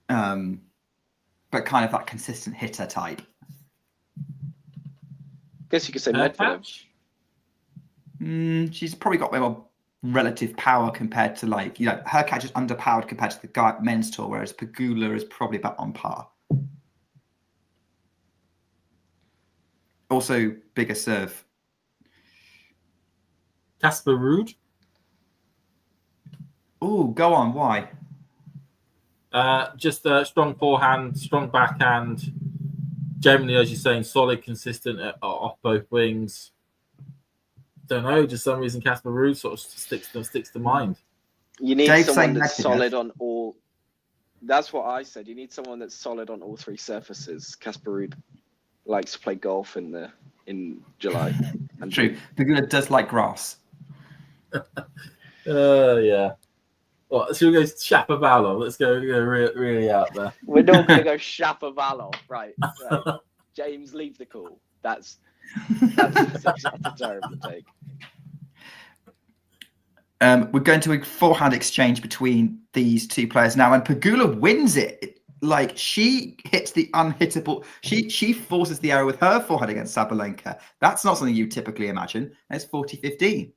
But kind of that consistent hitter type. Guess you could say Medvedev. She's probably got more relative power compared to her catch is underpowered compared to the men's tour, whereas Pegula is probably about on par. Also, bigger serve. Casper Ruud. Oh, go on. Why? Just a strong forehand, strong backhand. Generally, as you're saying, solid, consistent off both wings. Don't know. Just some reason, Casper Ruud sort of sticks to mind. You need someone that's solid on all. That's what I said. You need someone that's solid on all 3 surfaces. Casper Ruud likes to play golf in July. And true. Pegula does like grass. Yeah. Well, should we go Shapovalov? Let's go really out there. We're not going to go Shapovalov, right? James, leave the call. That's a terrible take. We're going to a forehand exchange between these 2 players now, and Pegula wins it. Like, she hits the unhittable. She forces the arrow with her forehand against Sabalenka. That's not something you typically imagine. It's 40-15.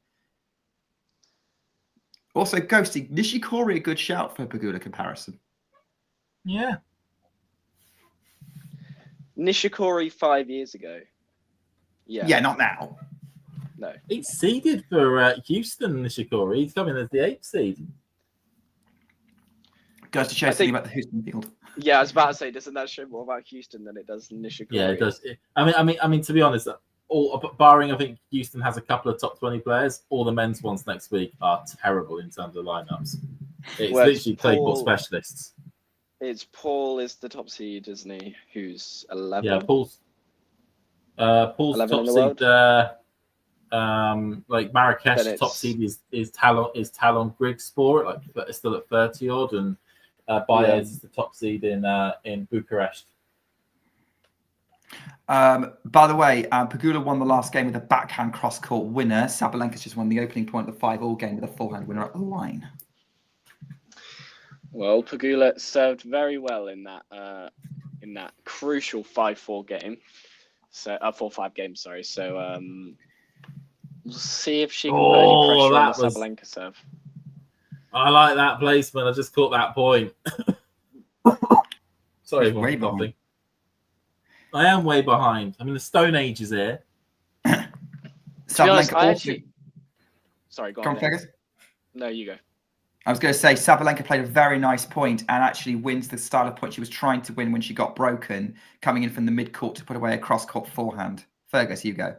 Also, Ghosty, Nishikori a good shout for Pegula comparison. Yeah. Nishikori 5 years ago. Yeah, not now. No. He's seeded for Houston, Nishikori. He's coming as the 8th seed. Goes to show something about the Houston field. Yeah, I was about to say, doesn't that show more about Houston than it does Nishikori? Yeah, it does. I mean, to be honest, barring I think Houston has a couple of top 20 players, all the men's ones next week are terrible in terms of lineups. It's Well, it's literally clay court Paul- specialists. It's Paul is the top seed, isn't he? Who's 11? Yeah, Paul's 11 top in the seed. world? Like Then Marrakesh, it's- top seed is Talon Griggs Sport, like it's still at 30 odd, and Baez is the top seed in Bucharest. By the way, Pegula won the last game with a backhand cross-court winner. Sabalenka's just won the opening point of the 5-all game with a forehand winner at the line. Well, Pegula served very well in that crucial 5-4 game. So 4-5 game, sorry. So we'll see if she can put any pressure on the Sabalenka serve. I like that placement. I just caught that point. Sorry, Way everyone, behind. coughing. I am way behind. I mean, the Stone Age is here. To be honest, Sabalenka I also... actually. Sorry, go Go on. on, Fergus. No, you go. I was going to say Sabalenka played a very nice point and actually wins the style of point she was trying to win when she got broken, coming in from the mid-court to put away a cross-court forehand. Fergus, you go.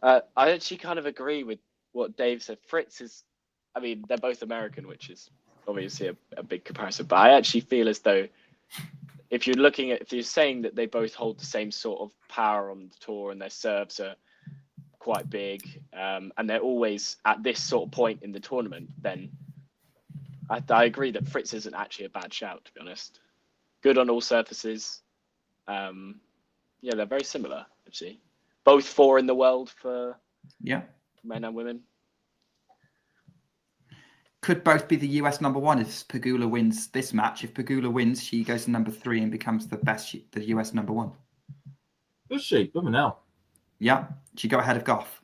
I actually kind of agree with what Dave said. Fritz is, I mean, they're both American, which is obviously a big comparison. But I actually feel as though if you're saying that they both hold the same sort of power on the tour and their serves are quite big, and they're always at this sort of point in the tournament, then I agree that Fritz isn't actually a bad shout, to be honest. Good on all surfaces. Yeah, they're very similar, actually. Both 4 in the world for men and women. Could both be the US number 1 if Pegula wins this match. If Pegula wins, she goes to number 3 and becomes the US number 1. Who's she? Women now. Yeah, she go ahead of Goff.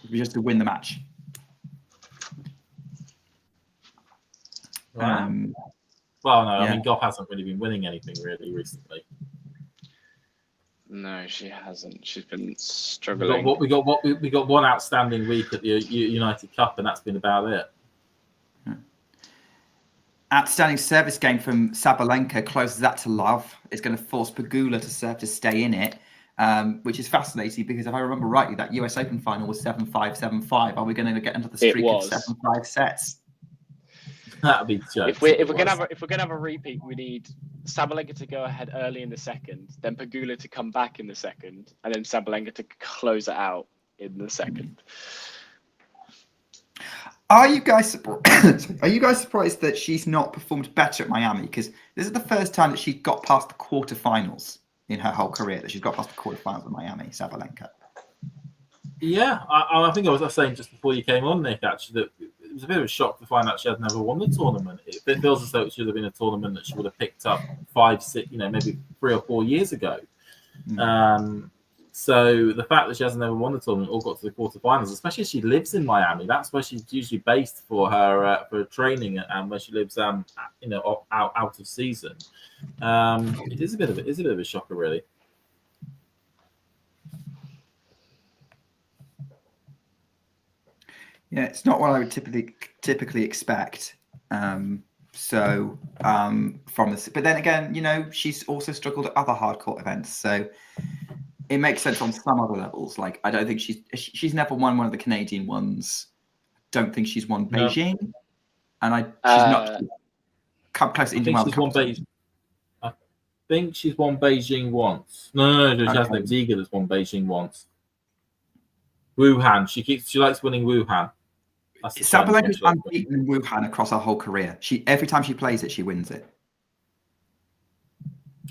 Just to win the match. Right. Well, no, I mean, Goff hasn't really been winning anything really recently. No, she hasn't. She's been struggling. We got one outstanding week at the United Cup, and that's been about it. Outstanding service game from Sabalenka closes that to love. It's going to force Pegula to serve to stay in it, which is fascinating because if I remember rightly, that US Open final was 7-5, 7-5. Are we going to get into the streak of 7-5 sets? That'd be joke. If we're gonna have a repeat, we need Sabalenka to go ahead early in the second, then Pegula to come back in the second, and then Sabalenka to close it out in the second. Are you guys surprised that she's not performed better at Miami? Because this is the first time that she got past the quarterfinals in her whole career. That she's got past the quarterfinals at Miami, Sabalenka. Yeah, I think I was saying just before you came on, Nick. Actually, that it was a bit of a shock to find out she had never won the tournament. It feels as though it should have been a tournament that she would have picked up 5, 6, maybe 3 or 4 years ago. So the fact that she hasn't ever won the tournament or got to the quarterfinals, especially as she lives in Miami, that's where she's usually based for her training and where she lives, out of season. It is a bit of a shocker, really. Yeah, it's not what I would typically expect. From this, but then again, she's also struggled at other hardcore events, so it makes sense on some other levels. Like I don't think she's never won one of the Canadian ones. Don't think she's won Beijing, and she's not come close to Indian World Cup. I think she's won Beijing once. No, she hasn't. It was Iga that's won Beijing once. Wuhan. She likes winning Wuhan. Sabalenka's unbeaten in Wuhan across her whole career. Every time she plays it, she wins it.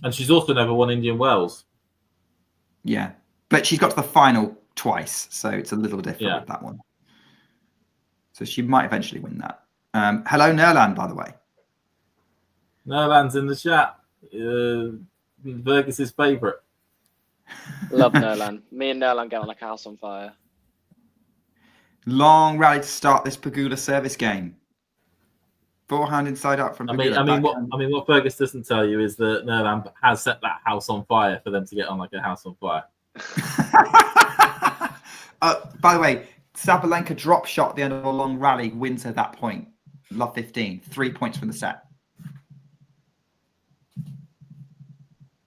And she's also never won Indian Wells. Yeah, but she's got to the final twice, so it's a little different with that one. So she might eventually win that. Hello, Nerland, by the way. Nerland's in the chat. Fergus's favourite. Love Nerland. Me and Nerland get on like a house on fire. Long rally to start this Pegula service game. Forehand inside up from Pegula. What Fergus doesn't tell you is that Nerland has set that house on fire for them to get on like a house on fire. By the way, Sabalenka drop shot at the end of a long rally wins her that point. Love 15. 3 points from the set.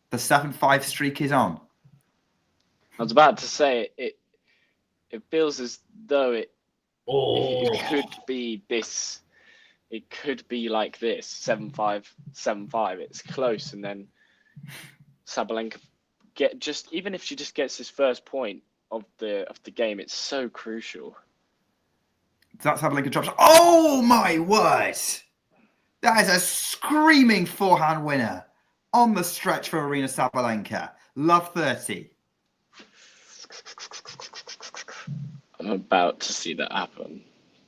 The 7-5 streak is on. I was about to say it feels as though Oh, It could be this. It could be like this 7-5, 7-5. It's close, and then Sabalenka even if she just gets this first point of the game, it's so crucial. That's Sabalenka drops. Oh my word! That is a screaming forehand winner on the stretch for Aryna Sabalenka. Love 30. I'm about to see that happen.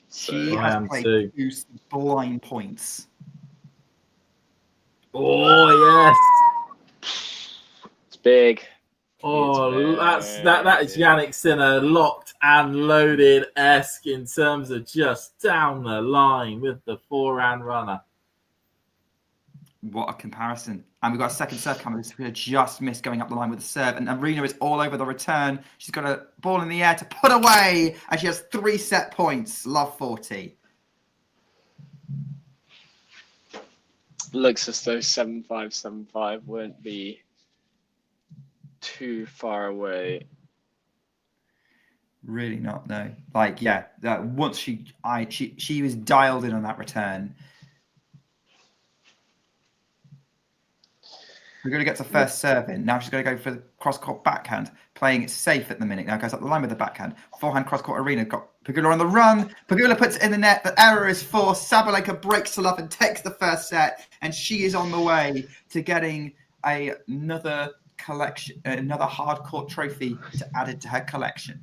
She I has am played too. 2 sublime points. Oh yes. It's big. Oh, that is Yannick Sinner locked and loaded esque in terms of just down the line with the forehand runner. What a comparison. And we've got a second serve coming. Who just missed going up the line with the serve. And Aryna is all over the return. She's got a ball in the air to put away. And she has 3 set points. Love 40. Looks as though 7-5, 7-5 won't be too far away. Really not, no. Like, yeah. Once she was dialed in on that return. We're going to get to first serve in. Now she's going to go for the cross-court backhand, playing it safe at the minute. Now goes up the line with the backhand. Forehand cross-court Aryna. Got Pegula on the run. Pegula puts it in the net. The error is forced. Sabalenka breaks to love and takes the first set. And she is on the way to getting another collection, another hard court trophy to add it to her collection.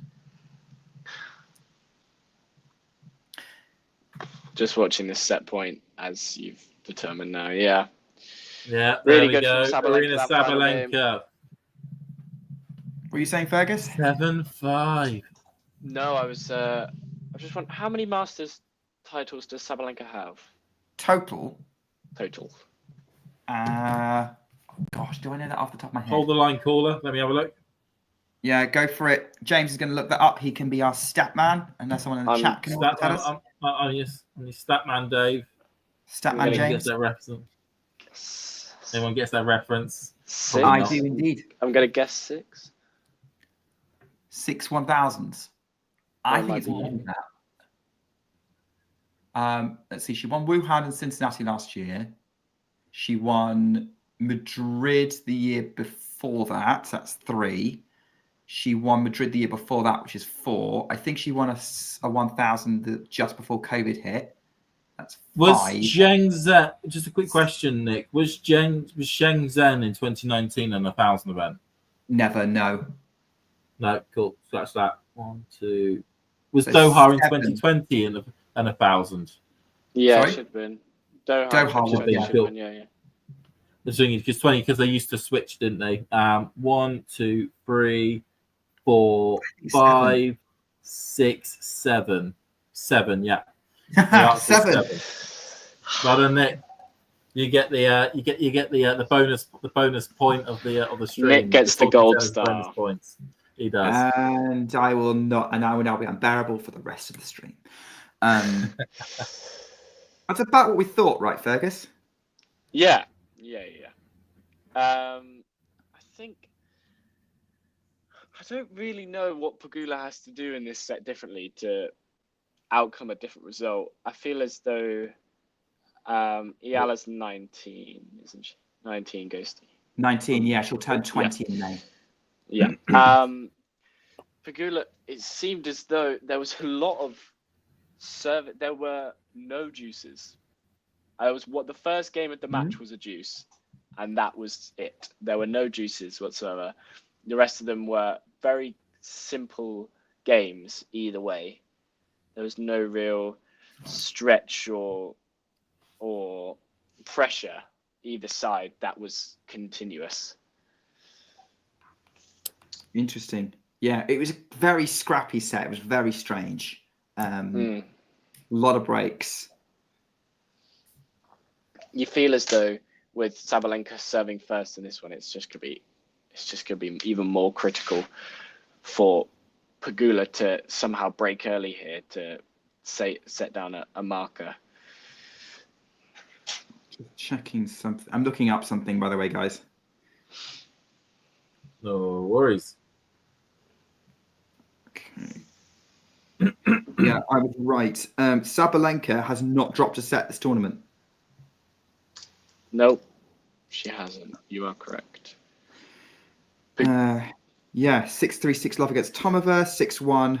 Just watching this set point as you've determined now. Yeah. Yeah, Really there we good go. from Sabalenka, Aryna that final game. Sabalenka. What were you saying, Fergus? 7-5. No, I was just wondering, how many Masters titles does Sabalenka have? Total? Total. Gosh, do I know that off the top of my head? Hold the line, caller. Let me have a look. Yeah, go for it. James is going to look that up. He can be our stat man, unless someone in the chat can tell us. I'm your stat man, Dave. Stat man James. Anyone gets that reference? 6? I do indeed. I'm going to guess 6. 6 1000s. I think it's more than that. Let's see. She won Wuhan and Cincinnati last year. She won Madrid the year before that. So that's 3. She won Madrid the year before that, which is 4. I think she won a 1000 just before COVID hit. That's 5. Was Zhengzhen, just a quick question, Nick. Was Shenzhen in 2019 an 1,000 event? Never, no. No, cool. Scratch that. 1, 2. Was So Doha in 7. 2020 an 1,000? Yeah, Sorry? it should have been. Doha should be, should cool. have been, yeah. The thing is, because they used to switch, didn't they? 1, 2, 3, 4, 5, 6, 7. 7, yeah. The answer is 7. Well done, Nick. You get the bonus point of the stream. Nick gets the gold star. Bonus points. He does. And I will not, and I will now be unbearable for the rest of the stream. That's about what we thought, right, Fergus? Yeah. I think I don't really know what Pegula has to do in this set differently to outcome a different result. I feel as though Iala's 19, isn't she? 19 goes to 19, yeah, she'll turn 20 in May. Yeah. Pegula, it seemed as though there was a lot of there were no juices. The first game of the match was a juice, and that was it. There were no juices whatsoever. The rest of them were very simple games either way. There was no real stretch or pressure either side that was continuous. Interesting. Yeah, it was a very scrappy set. It was very strange. A lot of breaks. You feel as though with Sabalenka serving first in this one, it's just gonna be even more critical for Pegula to somehow break early here to set down a marker. Checking something. I'm looking up something, by the way, guys. No worries. Okay. Yeah, I was right. Sabalenka has not dropped a set this tournament. Nope, she hasn't. You are correct. Yeah, 6-3, 6-love against Tomova, 6-1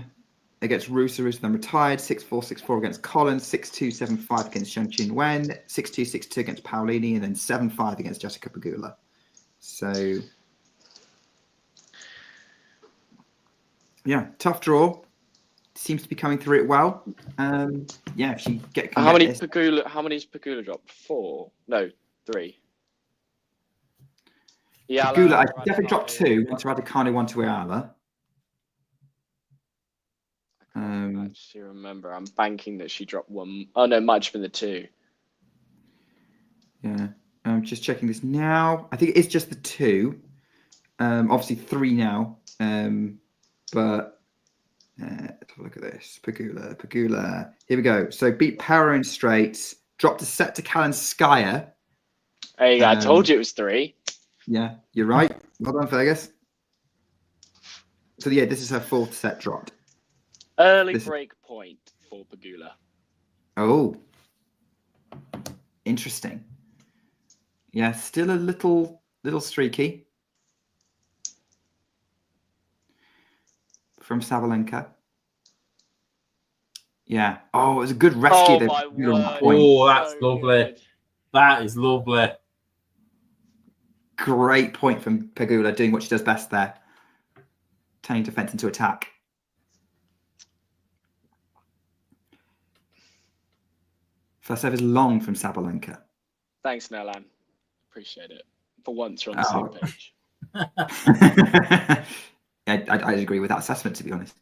against Rusa, Rusa then retired, 6-4, 6-4 against Collins, 6-2, 7-5 against Zheng Qinwen, 6-2, 6-2 against Paolini, and then 7-5 against Jessica Pegula. So, yeah, tough draw. Seems to be coming through it well. Yeah, if she How many this. Pegula? How many's Pegula dropped? 4? No, 3. Yeah, Pegula, I definitely dropped 2. One to Raducanu, one to Ayala. I can't actually remember. I'm banking that she dropped 1. Oh no, it might have been the 2. Yeah, I'm just checking this now. I think it's just the 2. Obviously 3 now. But let's have a look at this. Pegula. Here we go. So beat Power in straights. Dropped a set to Kalinskaya. Hey, I told you it was 3. Yeah, you're right. Well done, Fergus. So yeah, this is her 4th set dropped. Early break point for Pegula. Oh, interesting. Yeah, still a little streaky from Sabalenka. Yeah. Oh, it was a good rescue Oh there. my word. Oh, that's So lovely. good. That is lovely. Great point from Pegula, doing what she does best there. Turning defense into attack. First serve is long from Sabalenka. Thanks, Nelan. Appreciate it. For once, you're on the same page. I agree with that assessment, to be honest.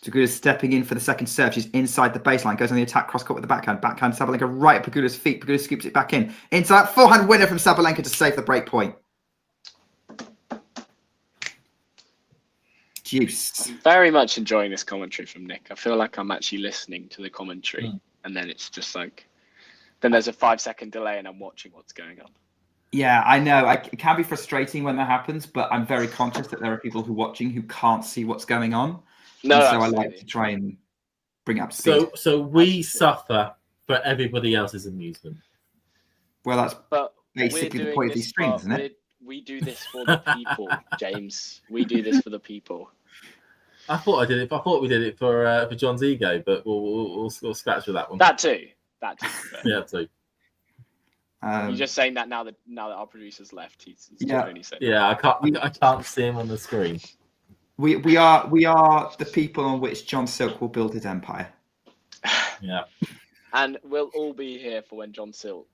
Pegula stepping in for the second serve. She's inside the baseline, goes on the attack, cross court with the backhand. Backhand, Sabalenka right at Pegula's feet. Pegula scoops it back in. Into that forehand winner from Sabalenka to save the break point. Juice. I'm very much enjoying this commentary from Nick. I feel like I'm actually listening to the commentary, and then it's just like, then there's a 5-second delay, and I'm watching what's going on. Yeah, I know. It can be frustrating when that happens, but I'm very conscious that there are people who are watching who can't see what's going on. No, and so absolutely. I like to try and bring up speed. So we suffer for everybody else's amusement. Well, that's But basically the point of these streams, isn't it? We do this for the people, James. We do this for the people. I thought I did it. I thought we did it for John's ego, but we'll scratch with that one. That too. But Yeah, too. you're just saying that now that our producer's left. He's Yeah. only saying. Yeah, I can't see him on the screen. We are the people on which John Silk will build his empire. Yeah. And we'll all be here for when John Silk,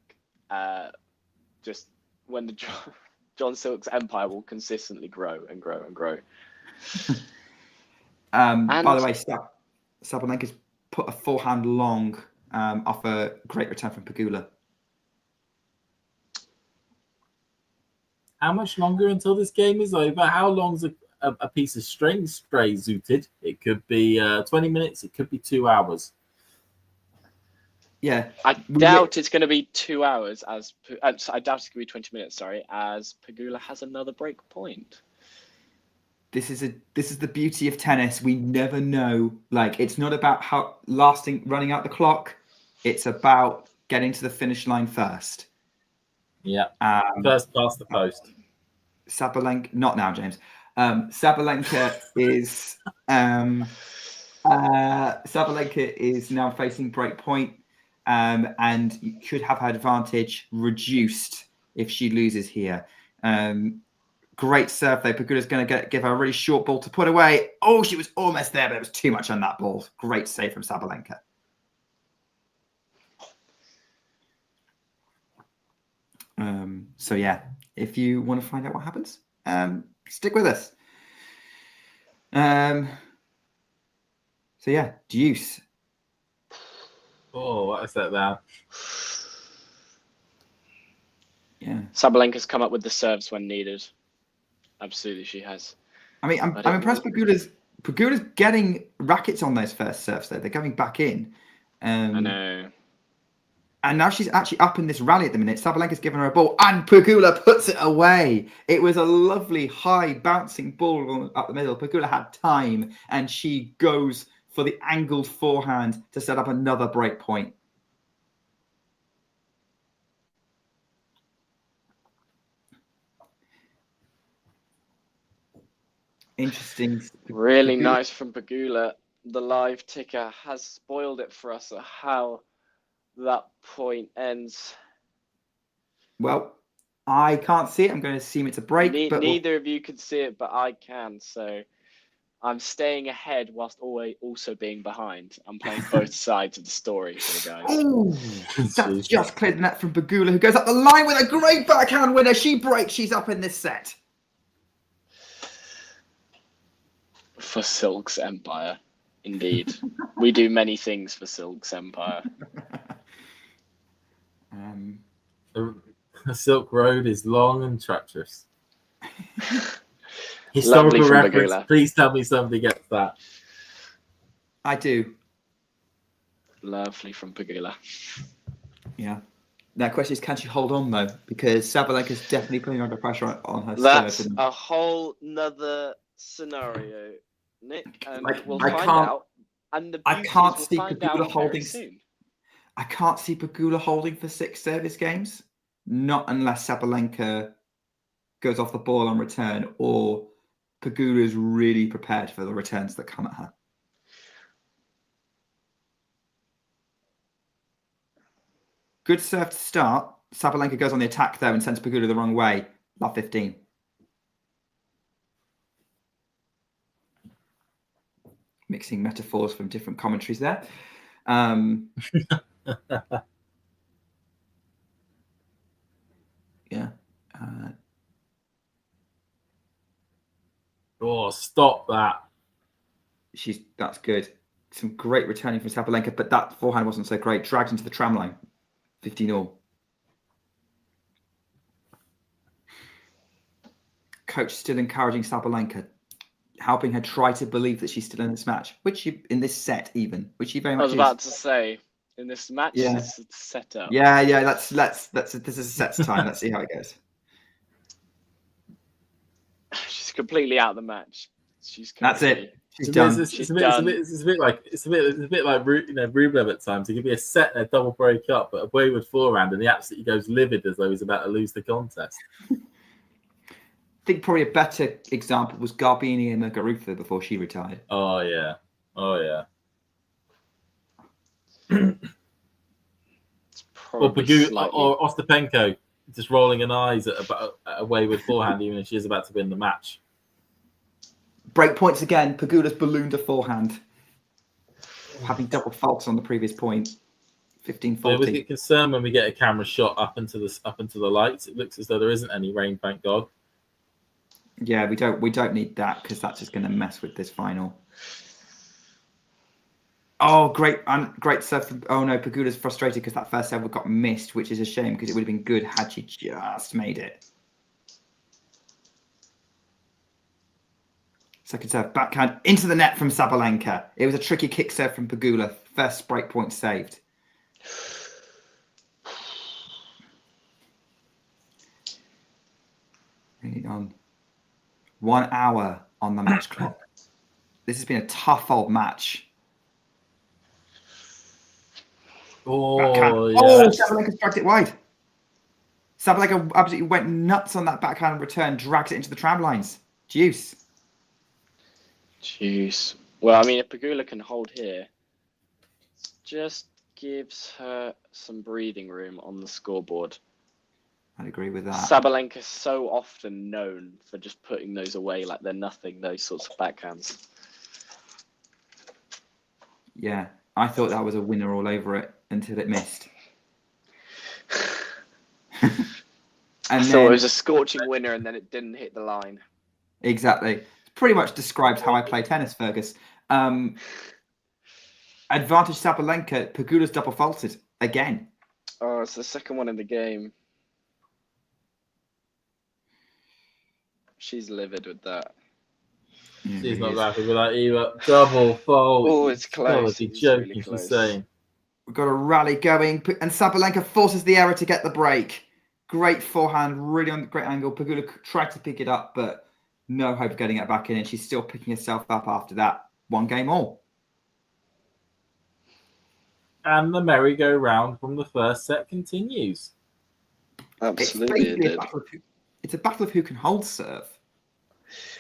just when the John Silk's empire will consistently grow and grow and grow. By the way, Sabalenka's put a forehand long off a great return from Pegula. How much longer until this game is over? How long's a piece of string spray zooted? It could be 20 minutes. It could be 2 hours. Yeah, I doubt it's going to be 2 hours. I doubt it's going to be 20 minutes. Sorry, as Pegula has another break point. this is the beauty of tennis. We never know. Like, it's not about how running out the clock. It's about getting to the finish line first. Yeah. First past the post. Sabalenka, not now, James. Sabalenka is Sabalenka is now facing break point, and should have her advantage reduced if she loses here. Great serve though. Pegula's going to give her a really short ball to put away. Oh, she was almost there, but it was too much on that ball. Great save from Sabalenka. So yeah, if you want to find out what happens, stick with us. So yeah, deuce. Oh, what is that now? Yeah. Sabalenka's come up with the serves when needed. Absolutely, she has. I mean, I'm impressed. Pegula's getting rackets on those first serves though. They're going back in. I know. And now she's actually up in this rally at the minute. Sabalenka's given her a ball, and Pegula puts it away. It was a lovely, high, bouncing ball up the middle. Pegula had time, and she goes for the angled forehand to set up another break point. Interesting. Really nice from Pegula. The live ticker has spoiled it for us, how that point ends. Well, I can't see it. I'm going to assume it's a break. But Neither of you can see it, but I can. So I'm staying ahead whilst also being behind. I'm playing both sides of the story for the guys. Oh, that's just cleared the net from Pegula, who goes up the line with a great backhand winner. She breaks. She's up in this set. For Silk's Empire, indeed. We do many things for Silk's Empire. The Silk Road is long and treacherous. Lovely Historical from reference. Pegula. Please tell me somebody gets that. I do. Lovely from Pegula. Yeah. Now, question is, can she hold on though? Because Sabalenka's definitely putting under pressure on her That's serve. a whole nother scenario, Nick, and we'll I find can't- out. And the I beauty can't is see we'll find Pegula out very holding- soon. I can't see Pegula holding for 6 service games. Not unless Sabalenka goes off the ball on return, or Pegula is really prepared for the returns that come at her. Good serve to start. Sabalenka goes on the attack though and sends Pegula the wrong way. Love 15. Mixing metaphors from different commentaries there. Yeah. Oh, stop that. That's good. Some great returning from Sabalenka, but that forehand wasn't so great. Dragged into the tram line. 15-all. Coach still encouraging Sabalenka, helping her try to believe that she's still in this match, in this set even, which she very I much was is. about to say, in this match, Yeah. it's set up. Yeah. This is a set's time. Let's see how it goes. She's completely out of the match. That's completely- it. She's done. It's a bit like Rublev at times. It could be a set and a double break up, but a wayward forehand, and he absolutely goes livid as though he's about to lose the contest. I think probably a better example was Garbini and Muguruza before she retired. Oh yeah. It's probably slightly... or Ostapenko just rolling an eyes at a wayward forehand, even if she is about to win the match. Break points again. Pegula's ballooned a forehand, having double faults on the previous point. 15-40. I always get concerned when we get a camera shot up into the lights. It looks as though there isn't any rain, thank God. Yeah, we don't need that because that's just going to mess with this final. Oh, great serve. Oh no, Pegula's frustrated because that first serve got missed, which is a shame because it would have been good had she just made it. Second serve, backhand into the net from Sabalenka. It was a tricky kick serve from Pegula. First break point saved. Really on 1 hour on the match clock. This has been a tough old match. Oh, yeah. Oh, Sabalenka struck it wide. Sabalenka absolutely went nuts on that backhand return, dragged it into the tram lines. Juice. Well, I mean, if Pegula can hold here, just gives her some breathing room on the scoreboard. I'd agree with that. Sabalenka's so often known for just putting those away like they're nothing, those sorts of backhands. Yeah, I thought that was a winner all over it until it missed. I thought it was a scorching winner and then it didn't hit the line. Exactly. Pretty much describes how I play tennis, Fergus. Advantage Sabalenka. Pegula's double faulted again. Oh, it's the second one in the game. She's livid with that. Yeah, She's not really is. happy with that either. Double fault. Oh, it's close. Gotta be It's joking, really she's close. saying. We've got a rally going, and Sabalenka forces the error to get the break. Great forehand, really on the great angle. Pegula tried to pick it up, but no hope of getting it back in, and she's still picking herself up after that. 1 game all. And the merry-go-round from the first set continues. Absolutely, it did. It's a battle of who can hold serve.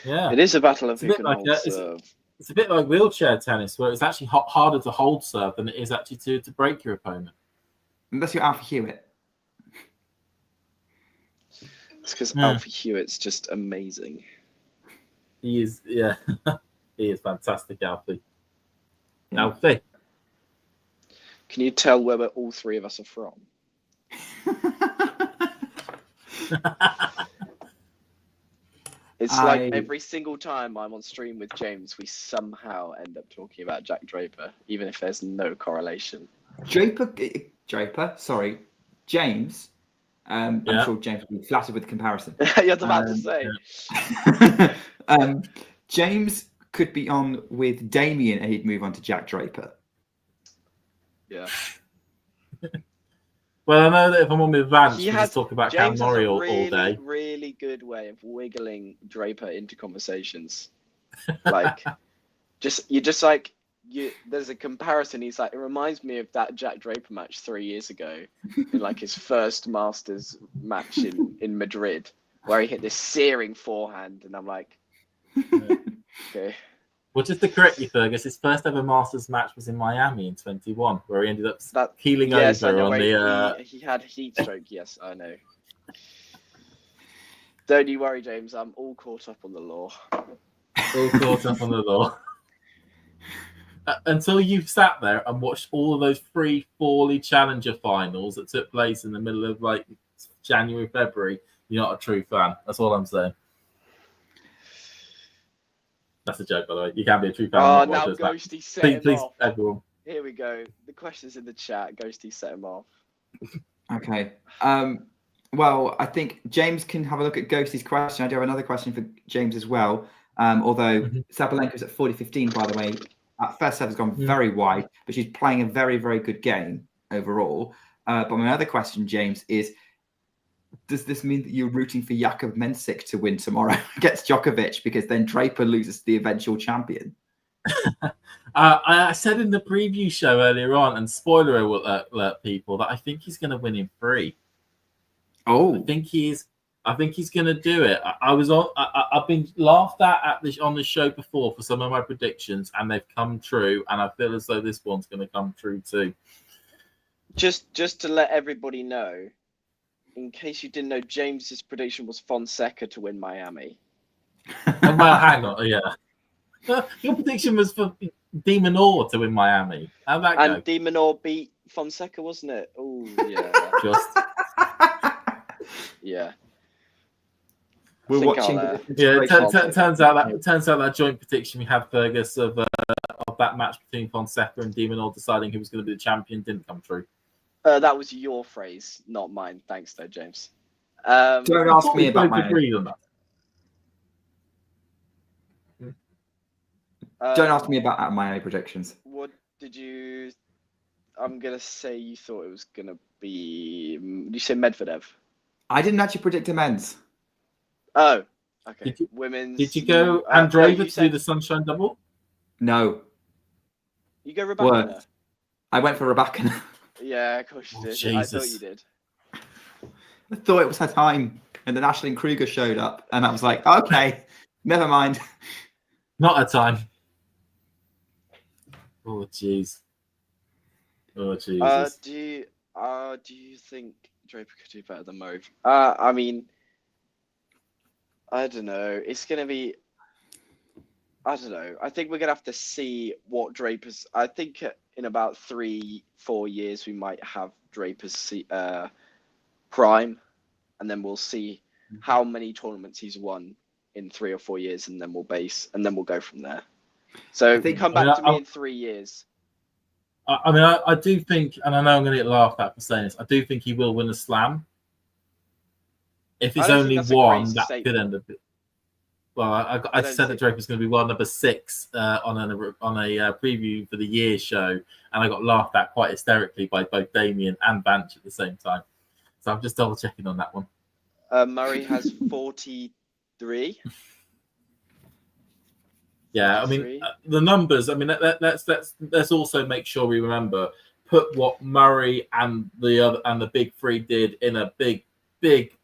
Yeah. It is a battle of It's a who bit can like hold serve. It's a bit like wheelchair tennis, where it's actually harder to hold serve than it is actually to break your opponent. Unless you're Alfie Hewitt. It's because Alfie Hewitt's just amazing. He is, yeah. He is fantastic, Alfie. Yeah. Alfie. Can you tell where all 3 of us are from? It's like every single time I'm on stream with James, we somehow end up talking about Jack Draper, even if there's no correlation. James. I'm sure James will be flattered with the comparison. You're about to say. James could be on with Damien and he'd move on to Jack Draper. Yeah. Well, I know that if I'm on with Vance, we just talk about Cam James Murray has a all day. really good way of wiggling Draper into conversations. Like, there's a comparison. He's like, it reminds me of that Jack Draper match 3 years ago, in like his first Masters match in Madrid, where he hit this searing forehand, and I'm like, okay. Well, just to correct you, Fergus, his first ever Masters match was in Miami in 21, where he ended up keeling over on the. He had heat stroke. Yes, I know. Don't you worry, James. I'm all caught up on the law. All caught up on the law. Until you've sat there and watched all of those free Forley Challenger finals that took place in the middle of like January, February, you're not a true fan. That's all I'm saying. That's a joke, by the way. You can be a true fan. Oh, now Ghosty set him off. Everyone. Here we go. The question's in the chat. Ghosty set him off. Okay. Well, I think James can have a look at Ghosty's question. I do have another question for James as well. Although Sabalenka's at 40-15, by the way. First serve has gone very wide, but she's playing a very, very good game overall. But my other question, James, is does this mean that you're rooting for Jakub Mensik to win tomorrow against Djokovic, because then Draper loses to the eventual champion? I said in the preview show earlier on, and spoiler alert people, that I think he's going to win in 3. Oh, I think he's going to do it. I've been laughed at on the show before for some of my predictions, and they've come true. And I feel as though this one's going to come true too. Just to let everybody know, in case you didn't know, James's prediction was Fonseca to win Miami. Well, hang on, yeah. Your prediction was for De Minaur to win Miami. How'd that go? And De Minaur beat Fonseca, wasn't it? Oh, yeah. Just. Yeah. We're watching. Turns out that joint prediction we had, Fergus, of that match between Fonseca and De Minaur deciding who was going to be the champion didn't come true. That was your phrase, not mine. Thanks, though, James. Don't ask me about my. Don't ask me about my predictions. What did you? I'm gonna say you thought it was gonna be. Did you say Medvedev? I didn't actually predict a men's. Oh, okay. Women's. Did you go Andreeva to do the Sunshine Double? No. You go Rebecca. Worst. I went for Rebecca. Yeah, of course you did. Jesus. I thought you did. I thought it was her time, and then Aisling Kruger showed up, and I was like, okay, never mind. Not her time. Oh jeez. Oh Jesus. Do you think Draper could do better than Mauve? I mean, I don't know. It's gonna be. I don't know. I think we're gonna have to see what Draper's. I think in about 3-4 years we might have Draper's prime, and then we'll see how many tournaments he's won in 3 or 4 years, and then we'll go from there. So come back to me in 3 years. I do think, and I know I'm going to get laughed at for saying this, I do think he will win a slam. If it's only one, that could end up. Well, I said that Draper was going to be world number 6 on a preview for the year show, and I got laughed at quite hysterically by both Damien and Banch at the same time. So I'm just double checking on that one. Murray has 43. Yeah, I mean the numbers. I mean, let's also make sure we remember put what Murray and the big three did in a big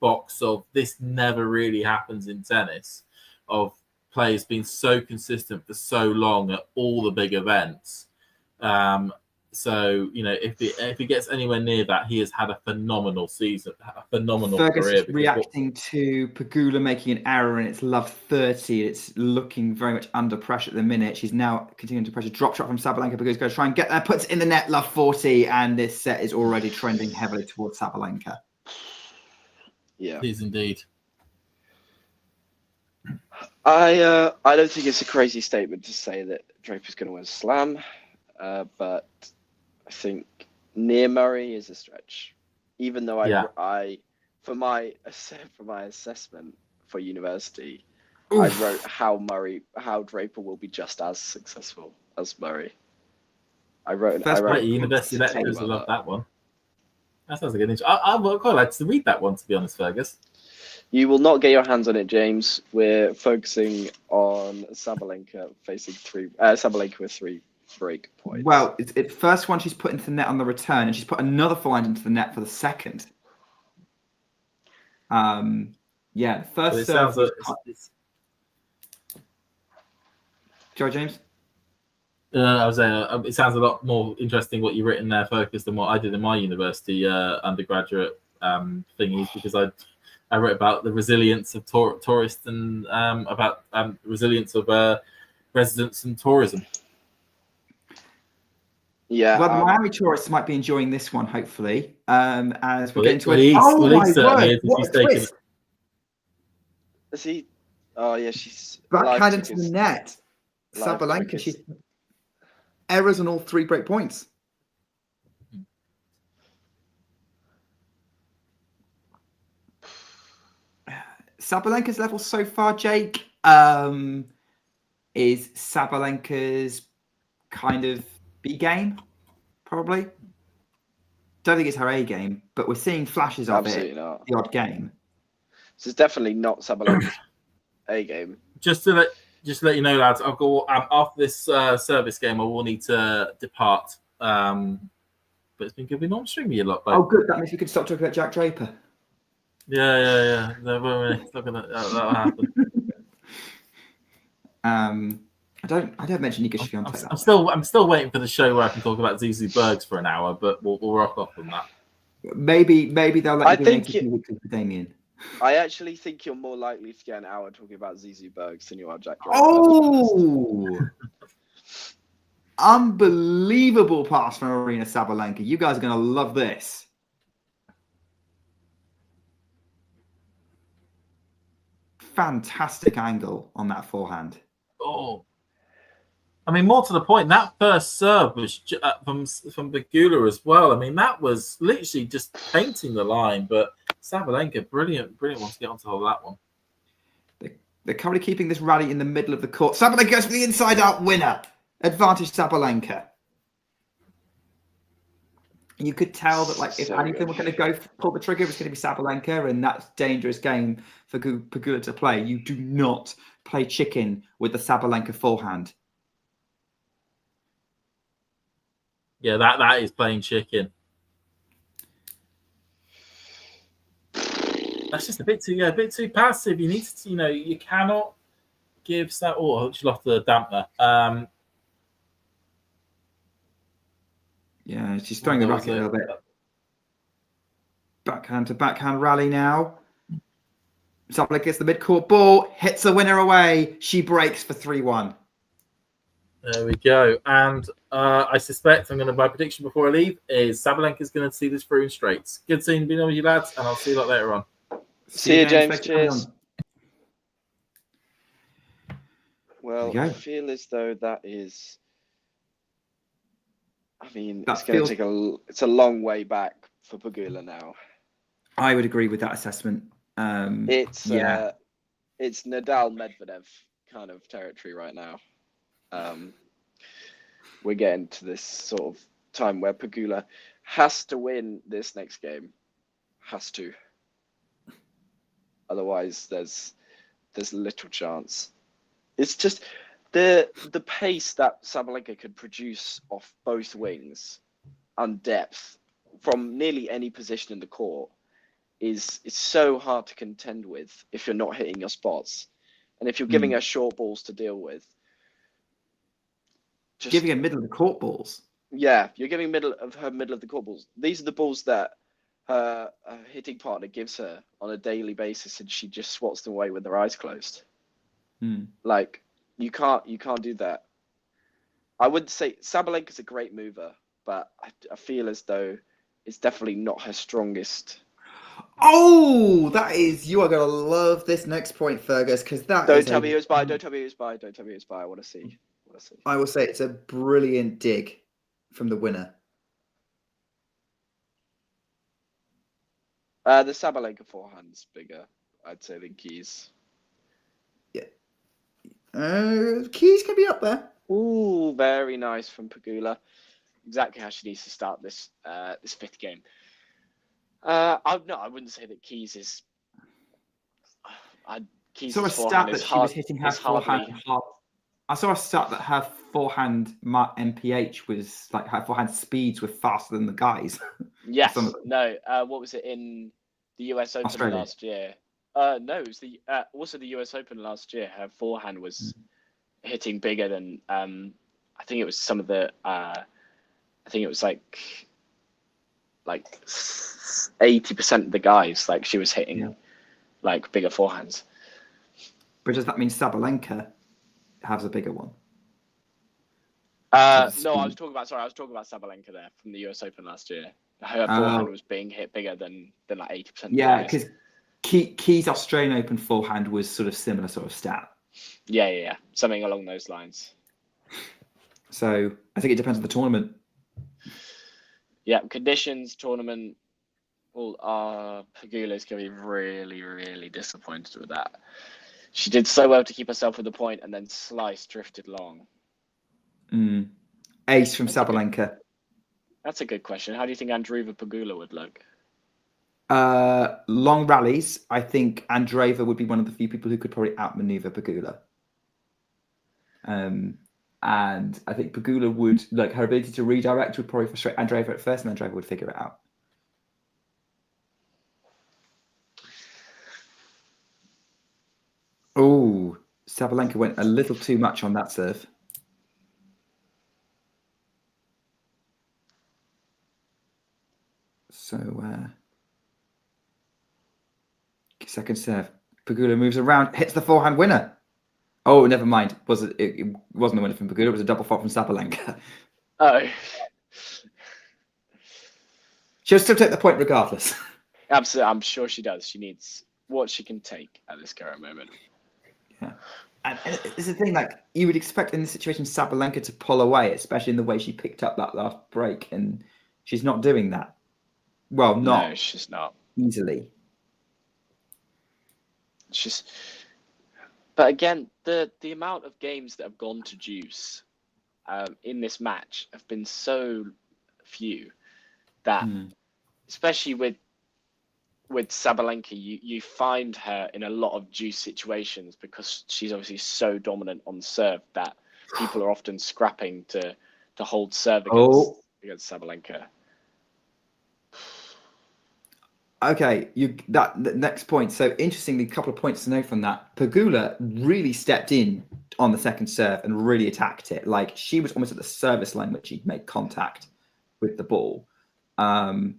box of this never really happens in tennis, of players being so consistent for so long at all the big events. So, if he gets anywhere near that, he has had a phenomenal season, a phenomenal career. Fergus is reacting to Pegula making an error and it's love 30. It's looking very much under pressure at the minute. She's now continuing to pressure. Drop shot from Sabalenka. Pegula's going to try and get there, puts it in the net, love 40, and this set is already trending heavily towards Sabalenka. Yeah, it is indeed. I don't think it's a crazy statement to say that Draper's going to win Slam, but I think near Murray is a stretch. Even though for my assessment for university, I wrote how Draper will be just as successful as Murray. I wrote university lecturers. I love that one. That sounds like an interesting. I would quite like to read that one, to be honest, Fergus. You will not get your hands on it, James. We're focusing on Sabalenka Sabalenka with 3 break points. Well, it's first one she's put into the net on the return, and she's put another forehand into the net for the second. First serve. Joe James? I was saying, it sounds a lot more interesting what you've written there, Focus, than what I did in my university undergraduate thingies, because I wrote about the resilience of tourists and about resilience of residents and tourism. Yeah. Well, the Miami tourists might be enjoying this one, hopefully, as we're getting to it. Oh my word! What a twist! Is he? Oh yeah, she's backhand into the net. Sabalenka, she's errors on all 3 break points. Sabalenka's level so far, Jake, is Sabalenka's kind of B game, probably. Don't think it's her A game, but we're seeing flashes of it. Not. The odd game. So it's definitely not Sabalenka's A game. Just to let you know, lads, I'll go after this service game. I will need to depart. But it's been good. We're not streaming me a lot. Oh, good. That means we can stop talking about Jack Draper. Yeah. That'll happen. I don't mention Nika Świątek. I'm still waiting for the show where I can talk about Zuzu Bergs for an hour, but we'll rock off on that. Maybe they'll let you do for Damien. I actually think you're more likely to get an hour talking about Zuzu Bergs than you are Jack Draper. Oh! Unbelievable pass from Aryna Sabalenka. You guys are going to love this. Fantastic angle on that forehand. Oh, I mean, more to the point, that first serve was from Pegula as well. I mean, that was literally just painting the line, but Sabalenka, brilliant one to get onto that one. They're currently keeping this rally in the middle of the court. Sabalenka goes for the inside-out winner. Advantage Sabalenka. You could tell that, if anything, we're going to pull the trigger, it's going to be Sabalenka, and that's a dangerous game for Pegula to play. You do not play chicken with the Sabalenka forehand. Yeah, that is playing chicken. That's just a bit too passive. You need to, you cannot give that. Oh, she lost the dampener. Yeah, she's throwing the racket a little bit. Backhand to backhand rally now. Sabalenka gets the mid-court ball, hits the winner away. She breaks for 3-1. There we go. And I suspect my prediction before I leave is Sabalenka's going to see this through in straights. Good seeing you, you lads, and I'll see you later on. See you, James. Cheers. Well, I feel as though that is. I mean, it's a long way back for Pegula now. I would agree with that assessment. it's Nadal Medvedev kind of territory right now. We're getting to this sort of time where Pegula has to win this next game. Has to. Otherwise, there's little chance. It's just the pace that Sabalenka could produce off both wings and depth from nearly any position in the court is so hard to contend with if you're not hitting your spots, and if you're giving her short balls to deal with. Giving her middle of the court balls. Yeah, you're giving middle of the court balls. These are the balls that her hitting partner gives her on a daily basis, and she just swats them away with her eyes closed. Like you can't do that. I wouldn't say Sabalenka's a great mover, but I feel as though it's definitely not her strongest. Oh, you are gonna love this next point, Fergus, because Don't tell me who's by. Don't tell me who's by. Don't tell me who's by. I want to see. I will say it's a brilliant dig from the winner. The Sabalenka forehand's bigger, I'd say, than Keys. Yeah. Keys can be up there. Ooh, very nice from Pegula. Exactly how she needs to start this fifth game. I wouldn't say that Keys is. Keys' saw a stat that she was hitting her forehand. I saw a stat that her forehand MPH was like her forehand speeds were faster than the guys. Yes. No. What was it in the US Open Australia last year? No, it was also the US Open last year. Her forehand was hitting bigger than I think it was some of the. I think it was like 80% of the guys. Like she was hitting like bigger forehands. But does that mean Sabalenka has a bigger one? No, I was talking about Sabalenka there from the US Open last year. Her forehand was being hit bigger than like 80%. Yeah, because Keys' Australian Open forehand was sort of similar sort of stat. Yeah, something along those lines. So I think it depends on the tournament. Yeah, conditions, tournament. Well, Pegula's going to be really, really disappointed with that. She did so well to keep herself with the point, and then slice drifted long. Ace from Sabalenka. That's a good question. How do you think Andreeva Pegula would look? Long rallies. I think Andreeva would be one of the few people who could probably outmaneuver Pegula. And I think Pegula would, like, her ability to redirect would probably frustrate Andreeva at first, and Andreeva would figure it out. Oh, Sabalenka went a little too much on that serve. So, second serve. Pegula moves around, hits the forehand winner. Oh, never mind. It wasn't a winner from Pegula. It was a double fault from Sabalenka. Oh. She'll still take the point regardless. Absolutely. I'm sure she does. She needs what she can take at this current moment. Yeah. And it's the thing, like, you would expect in this situation Sabalenka to pull away, especially in the way she picked up that last break, and she's not doing that. Well, No, she's not. Easily. It's just... But again, the amount of games that have gone to deuce in this match have been so few that, especially with Sabalenka, you find her in a lot of deuce situations because she's obviously so dominant on serve that people are often scrapping to hold serve against Sabalenka. Okay, the next point. So interestingly, a couple of points to note from that. Pegula really stepped in on the second serve and really attacked it. Like, she was almost at the service line, which she'd made contact with the ball. Then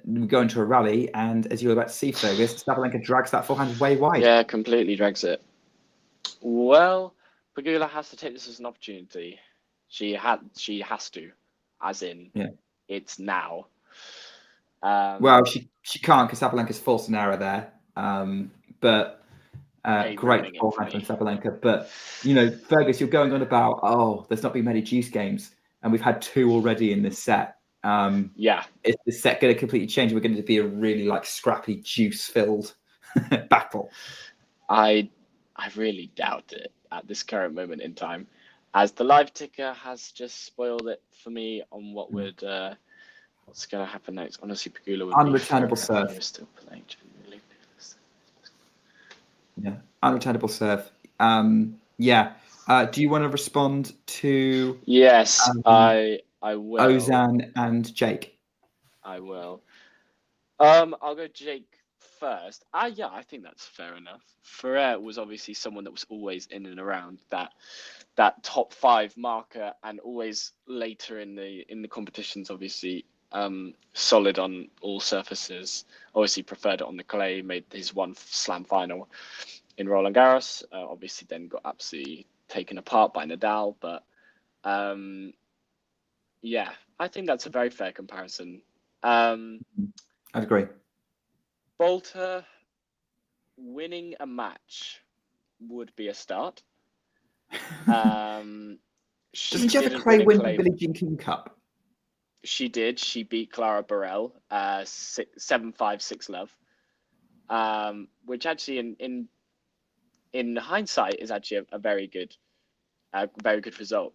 we go into a rally, and as you were about to see, Fergus, Sabalenka drags that forehand way wide. Yeah, completely drags it. Well, Pegula has to take this as an opportunity. She has to, as in, it's now. Well, she can't because Sabalenka's forced an error there. But great forehand from Sabalenka. But, you know, Fergus, you're going on about, there's not been many deuce games, and we've had 2 already in this set. Is the set going to completely change? We're going to be a really, like, scrappy, juice-filled battle? I really doubt it at this current moment in time, as the live ticker has just spoiled it for me on what would what's going to happen next. Honestly, Pegula would Unreturnable be serve. We're still playing. Yeah, unreturnable serve. Yeah. Do you want to respond to Yes, I will. Ozan and Jake? I will. I'll go Jake first. Yeah, I think that's fair enough. Ferrer was obviously someone that was always in and around that top 5 marker, and always later in the competitions, obviously solid on all surfaces. Obviously preferred it on the clay. Made his one slam final in Roland Garros. Obviously then got absolutely taken apart by Nadal. But yeah, I think that's a very fair comparison. I'd agree. Bolter winning a match would be a start. Doesn't she have a clay win the Billie Jean King Cup? She did. She beat Clara Burrell 7-5, 6-love, which actually in hindsight is actually a very good result.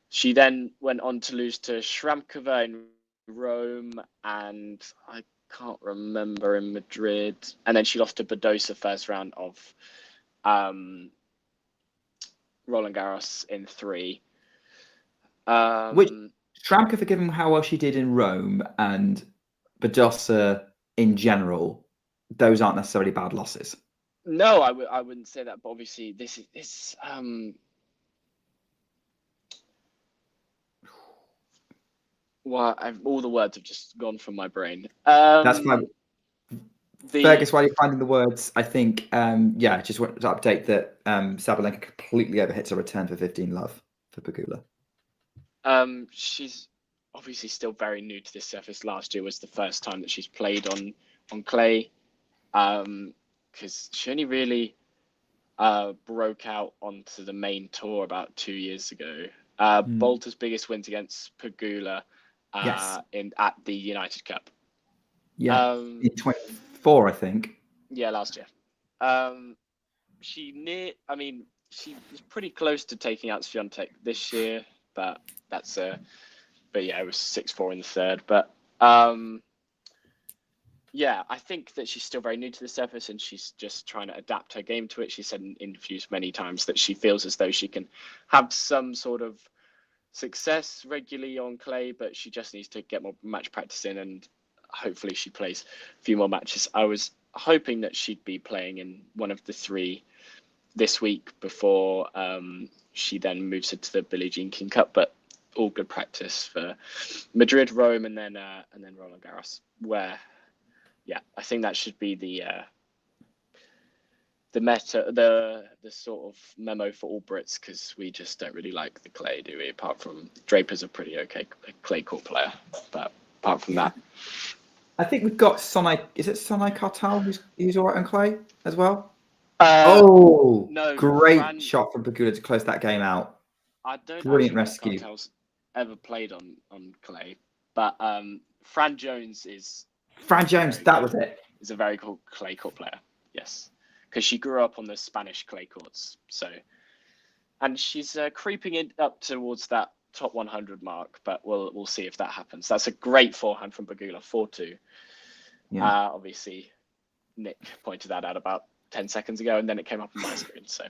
She then went on to lose to Shramkova in Rome, and I can't remember in Madrid, and then she lost to Badosa first round of Roland Garros in 3. Which Shramkova, given how well she did in Rome, and Badosa in general, those aren't necessarily bad losses. No, I wouldn't say that, but obviously this well, all the words have just gone from my brain. That's fine. Fergus, while you're finding the words, I think, just wanted to update that Sabalenka completely overhits a return for 15-love for Pegula. She's obviously still very new to this surface. Last year was the first time that she's played on clay, because she only really broke out onto the main tour about 2 years ago. Bolter's biggest wins against Pegula at the United Cup. Yeah, in 24, I think. Yeah, last year. She was pretty close to taking out Swiatek this year, but it was 6-4 in the third. But yeah, I think that she's still very new to the surface, and she's just trying to adapt her game to it. She said in interviews many times that she feels as though she can have some sort of success regularly on clay, but she just needs to get more match practice in, and hopefully she plays a few more matches. I was hoping that she'd be playing in one of the 3 this week before she then moves into the Billie Jean King Cup, but all good practice for Madrid, Rome, and then Roland Garros, where I think that should be the sort of memo for all Brits, because we just don't really like the clay, do we? Apart from Draper's a pretty okay clay court player, but apart from that, I think we've got Sonai. Is it Sonai Kartal who's all right on clay as well? No, great shot from Pegula to close that game out. I don't Brilliant know if rescue. Kartal's ever played on clay, but Fran Jones is. Fran Jones, that was it. Is a very cool clay court player. Yes, because she grew up on the Spanish clay courts. So, and she's creeping up towards that top 100 mark, but we'll see if that happens. That's a great forehand from Pegula, 4-2. Yeah. Obviously, Nick pointed that out about 10 seconds ago, and then it came up on my screen. So,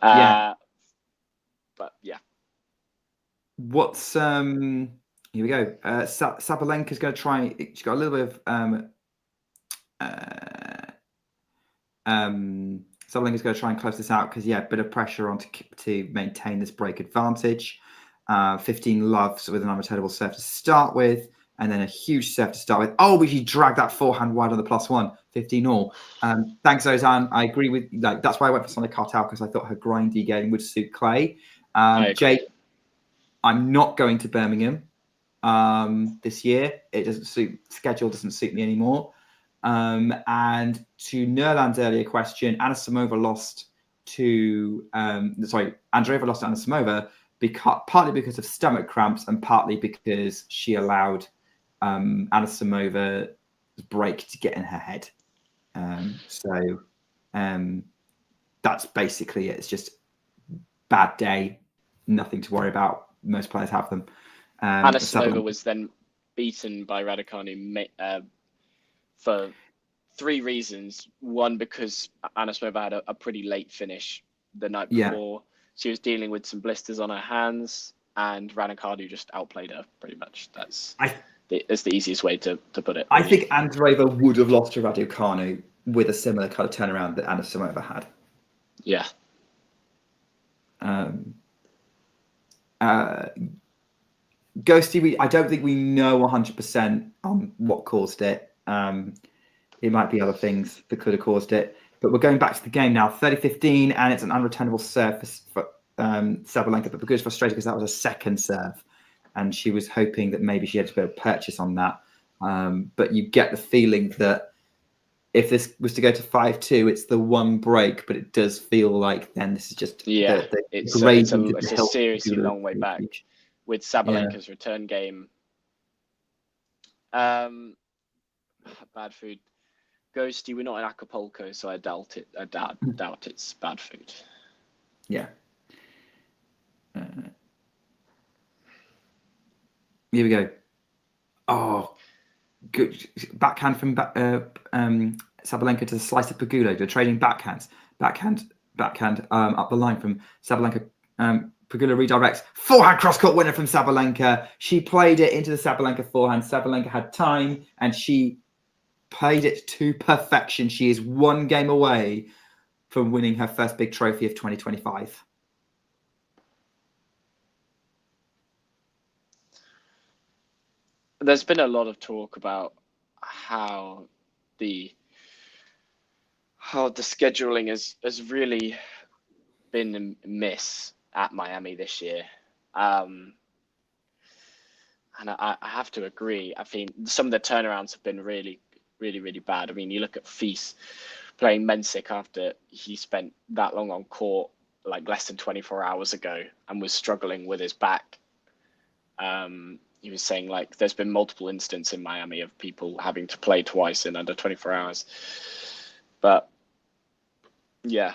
but yeah. What's here we go. Sabalenka's going to try. She's got a little bit of Sabalenka's going to try and close this out because a bit of pressure on to maintain this break advantage. 15 loves with an unreturnable serve to start with, and then a huge serve to start with. Oh, but she dragged that forehand wide on the +1, 15 all. Thanks, Ozan. I agree with that's why I went for Sonai Kartal, because I thought her grindy game would suit clay. Jake, I'm not going to Birmingham this year. It doesn't suit, schedule doesn't suit me anymore. And to Nerland's earlier question, Anisimova lost to Andreeva lost to Anisimova partly because of stomach cramps and partly because she allowed Anisimova's break to get in her head. That's basically it. It's just bad day, nothing to worry about. Most players have them. Anisimova was then beaten by Raducanu for 3 reasons. One, because Anisimova had a pretty late finish the night before. She was dealing with some blisters on her hands, and Raducanu just outplayed her pretty much. That's the easiest way to put it. I think Andreeva would have lost to Raducanu with a similar kind of turnaround that Anisimova had. Yeah. Ghosty, I don't think we know 100% on what caused it. It might be other things that could have caused it. But we're going back to the game now. 30-15, and it's an unreturnable serve for Sabalenka. But Pegula's frustrated because that was a second serve, and she was hoping that maybe she had to go purchase on that. But you get the feeling that if this was to go to 5-2, it's the one break, but it does feel like then this is just it's a seriously long way back with Sabalenka's return game. Bad food. Ghosty, we're not in Acapulco, so I doubt it. I doubt it's bad food. Yeah. Here we go. Oh, good backhand from Sabalenka to the slice of Pegula. They're trading backhands. Backhand up the line from Sabalenka. Pegula redirects. Forehand cross-court winner from Sabalenka. She played it into the Sabalenka forehand. Sabalenka had time, and she played it to perfection. She is 1 game away from winning her first big trophy of 2025. There's been a lot of talk about how the scheduling has really been a miss at Miami this year. And I have to agree. I think some of the turnarounds have been really, really, really bad. I mean, you look at Feast playing Mensik after he spent that long on court, like less than 24 hours ago, and was struggling with his back. He was saying like there's been multiple instances in Miami of people having to play twice in under 24 hours. But yeah,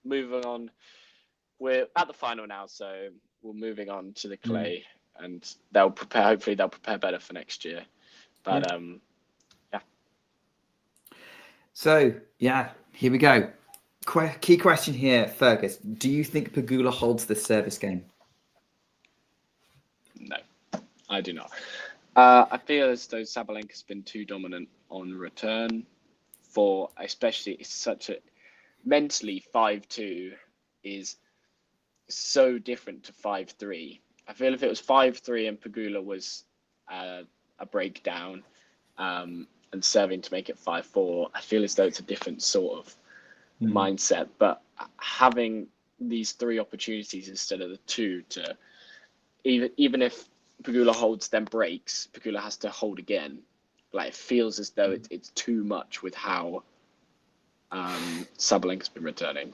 moving on. We're at the final now, so we're moving on to the clay, and hopefully they'll prepare better for next year. But yeah. So yeah, here we go. Key question here, Fergus. Do you think Pegula holds the service game? No, I do not. I feel as though Sabalenka's been too dominant on return for, especially such a mentally 5-2 is so different to 5-3. I feel if it was 5-3 and Pegula was a breakdown and serving to make it 5-4, I feel as though it's a different sort of mindset. But having these 3 opportunities instead of the 2 to even if Pegula holds then breaks, Pegula has to hold again. Like it feels as though it's too much with how Sabalenka's been returning.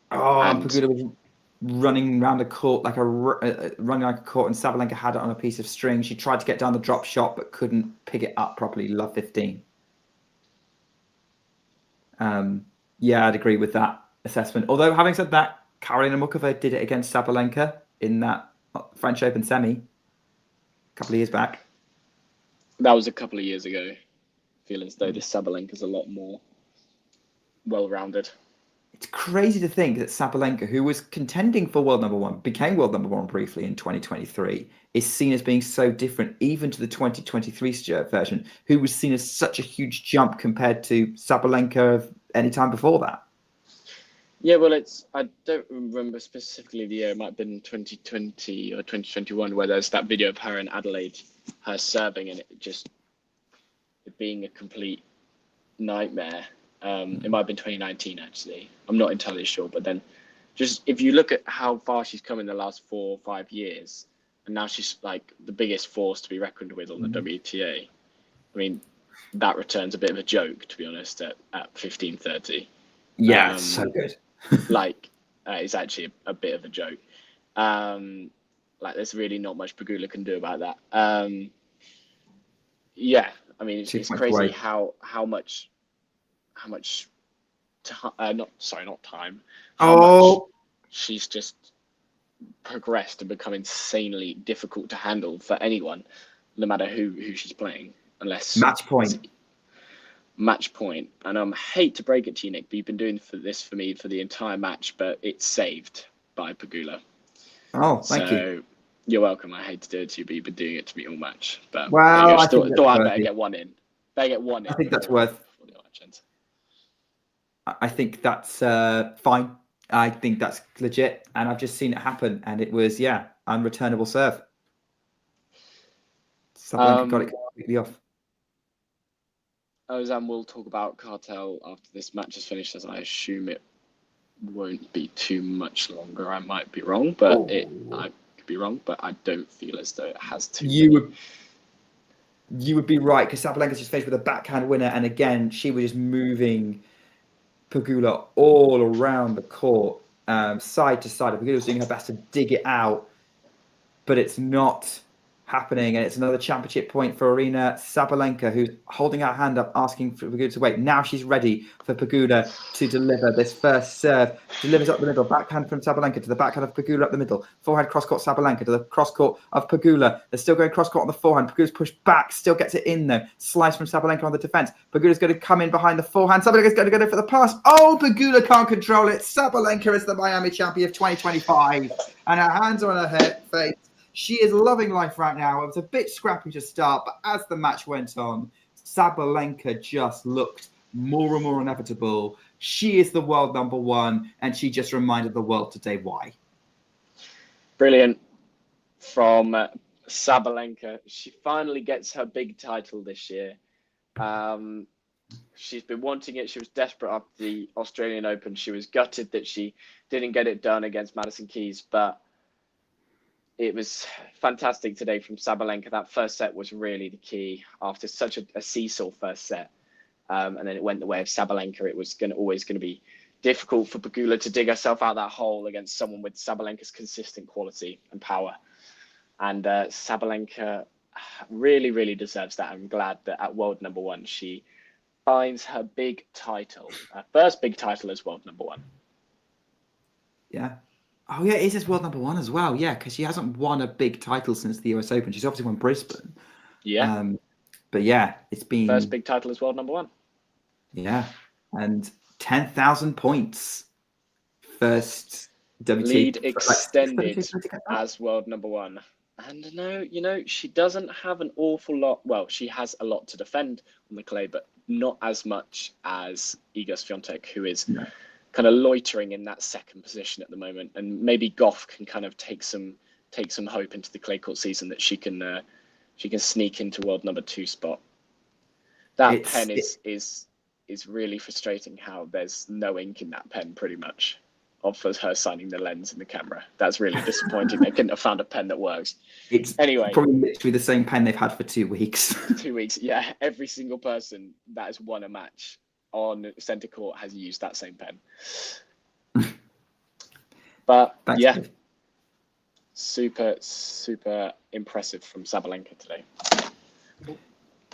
And Pegula was running around a court running like a court, and Sabalenka had it on a piece of string. She tried to get down the drop shot but couldn't pick it up properly. Love 15. Yeah, I'd agree with that assessment. Although having said that, Aryna Mukova did it against Sabalenka in that French Open semi a couple of years back. That was a couple of years ago. I feel as though this Sabalenka's a lot more well-rounded. It's crazy to think that Sabalenka, who was contending for world number 1, became world number 1 briefly in 2023, is seen as being so different even to the 2023 version, who was seen as such a huge jump compared to Sabalenka of any time before that. Yeah, well, I don't remember specifically the year. It might have been 2020 or 2021, where there's that video of her in Adelaide, her serving, and it being a complete nightmare. It might have been 2019, actually. I'm not entirely sure. But then just if you look at how far she's come in the last 4 or 5 years, and now she's like the biggest force to be reckoned with on the WTA. I mean, that returns a bit of a joke, to be honest, at 15:30. Yeah, it's so good. It's actually a bit of a joke. There's really not much Pegula can do about that. Yeah, I mean, Two it's points crazy away. how much not time. Oh. Much she's just progressed and become insanely difficult to handle for anyone, no matter who she's playing, unless Match point. Match point. And I hate to break it to you, Nick, but you've been doing this for me for the entire match, but it's saved by Pegula. Oh, thank you. You're welcome. I hate to do it to you, but you've been doing it to me all match. But Well, I think thought I that's better get one in. I think that's worth. I think that's fine. I think that's legit, and I've just seen it happen, and it was unreturnable serve. Sabalenka got it completely off. Ozan will talk about Cartel after this match is finished, as I assume it won't be too much longer. I might be wrong, but I could be wrong, but I don't feel as though it has to. You would be right, because Sabalenka's just faced with a backhand winner, and again, she was just moving Pegula all around the court, side to side. Pegula was doing her best to dig it out, but it's not happening, and it's another championship point for Aryna. Sabalenka, who's holding her hand up, asking for Pegula to wait. Now she's ready for Pegula to deliver this first serve. Delivers up the middle, backhand from Sabalenka to the backhand of Pegula up the middle. Forehand cross-court Sabalenka to the cross-court of Pegula. They're still going cross-court on the forehand. Pegula's pushed back, still gets it in though. Slice from Sabalenka on the defense. Pegula's going to come in behind the forehand. Sabalenka's going to go for the pass. Oh, Pegula can't control it. Sabalenka is the Miami champion of 2025, and her hands are on her face. She is loving life right now. It was a bit scrappy to start, but as the match went on, Sabalenka just looked more and more inevitable. She is the world number one, and she just reminded the world today why. Brilliant from Sabalenka. She finally gets her big title this year. She's been wanting it. She was desperate after the Australian Open. She was gutted that she didn't get it done against Madison Keys, but it was fantastic today from Sabalenka. That first set was really the key after such a seesaw first set. And then it went the way of Sabalenka. It was always going to be difficult for Pegula to dig herself out that hole against someone with Sabalenka's consistent quality and power. And Sabalenka really, really deserves that. I'm glad that at world number one, she finds her big title, her first big title as world number one. Yeah. Oh, yeah, it is world number one as well. Yeah, because she hasn't won a big title since the US Open. She's obviously won Brisbane. Yeah. But yeah, it's been... First big title as world number one. Yeah. And 10,000 points. First WTA... Lead extended as world number one. And no, she doesn't have an awful lot. Well, she has a lot to defend on the clay, but not as much as Iga Swiatek, who is... No. Kind of loitering in that second position at the moment, and maybe Goff can kind of take some hope into the clay court season that she can sneak into world number two spot. That pen is really frustrating. How there's no ink in that pen, pretty much, of her signing the lens in the camera. That's really disappointing. They couldn't have found a pen that works. It's anyway probably literally the same pen they've had for 2 weeks. 2 weeks, yeah. Every single person that has won a match on centre court has used that same pen. But thanks, yeah, Dave. super impressive from Sabalenka today.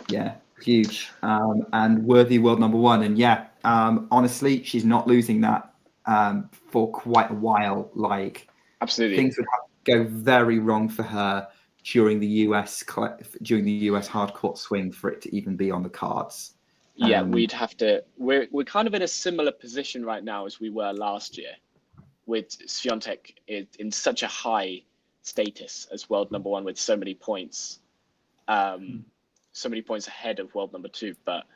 Yeah, huge and worthy world number one. And yeah, honestly, she's not losing that for quite a while. Like, absolutely, things would have to go very wrong for her during the US hard court swing for it to even be on the cards. Yeah, we'd have to. We're kind of in a similar position right now as we were last year, with Swiatek in such a high status as world number one with so many points, ahead of world number two. But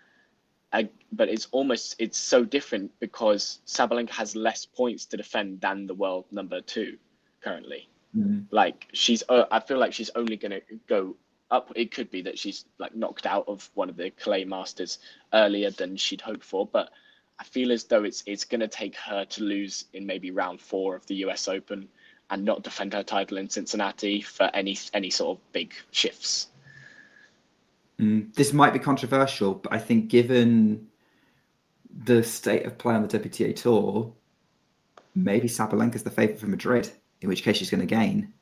it's so different because Sabalenka has less points to defend than the world number two currently. Mm-hmm. Like I feel like she's only going to go up. It could be that she's like knocked out of one of the clay masters earlier than she'd hoped for, but I feel as though it's going to take her to lose in maybe round 4 of the US Open and not defend her title in Cincinnati for any sort of big shifts. This might be controversial, but I think given the state of play on the WTA Tour, maybe Sabalenka's the favourite for Madrid, in which case she's going to gain.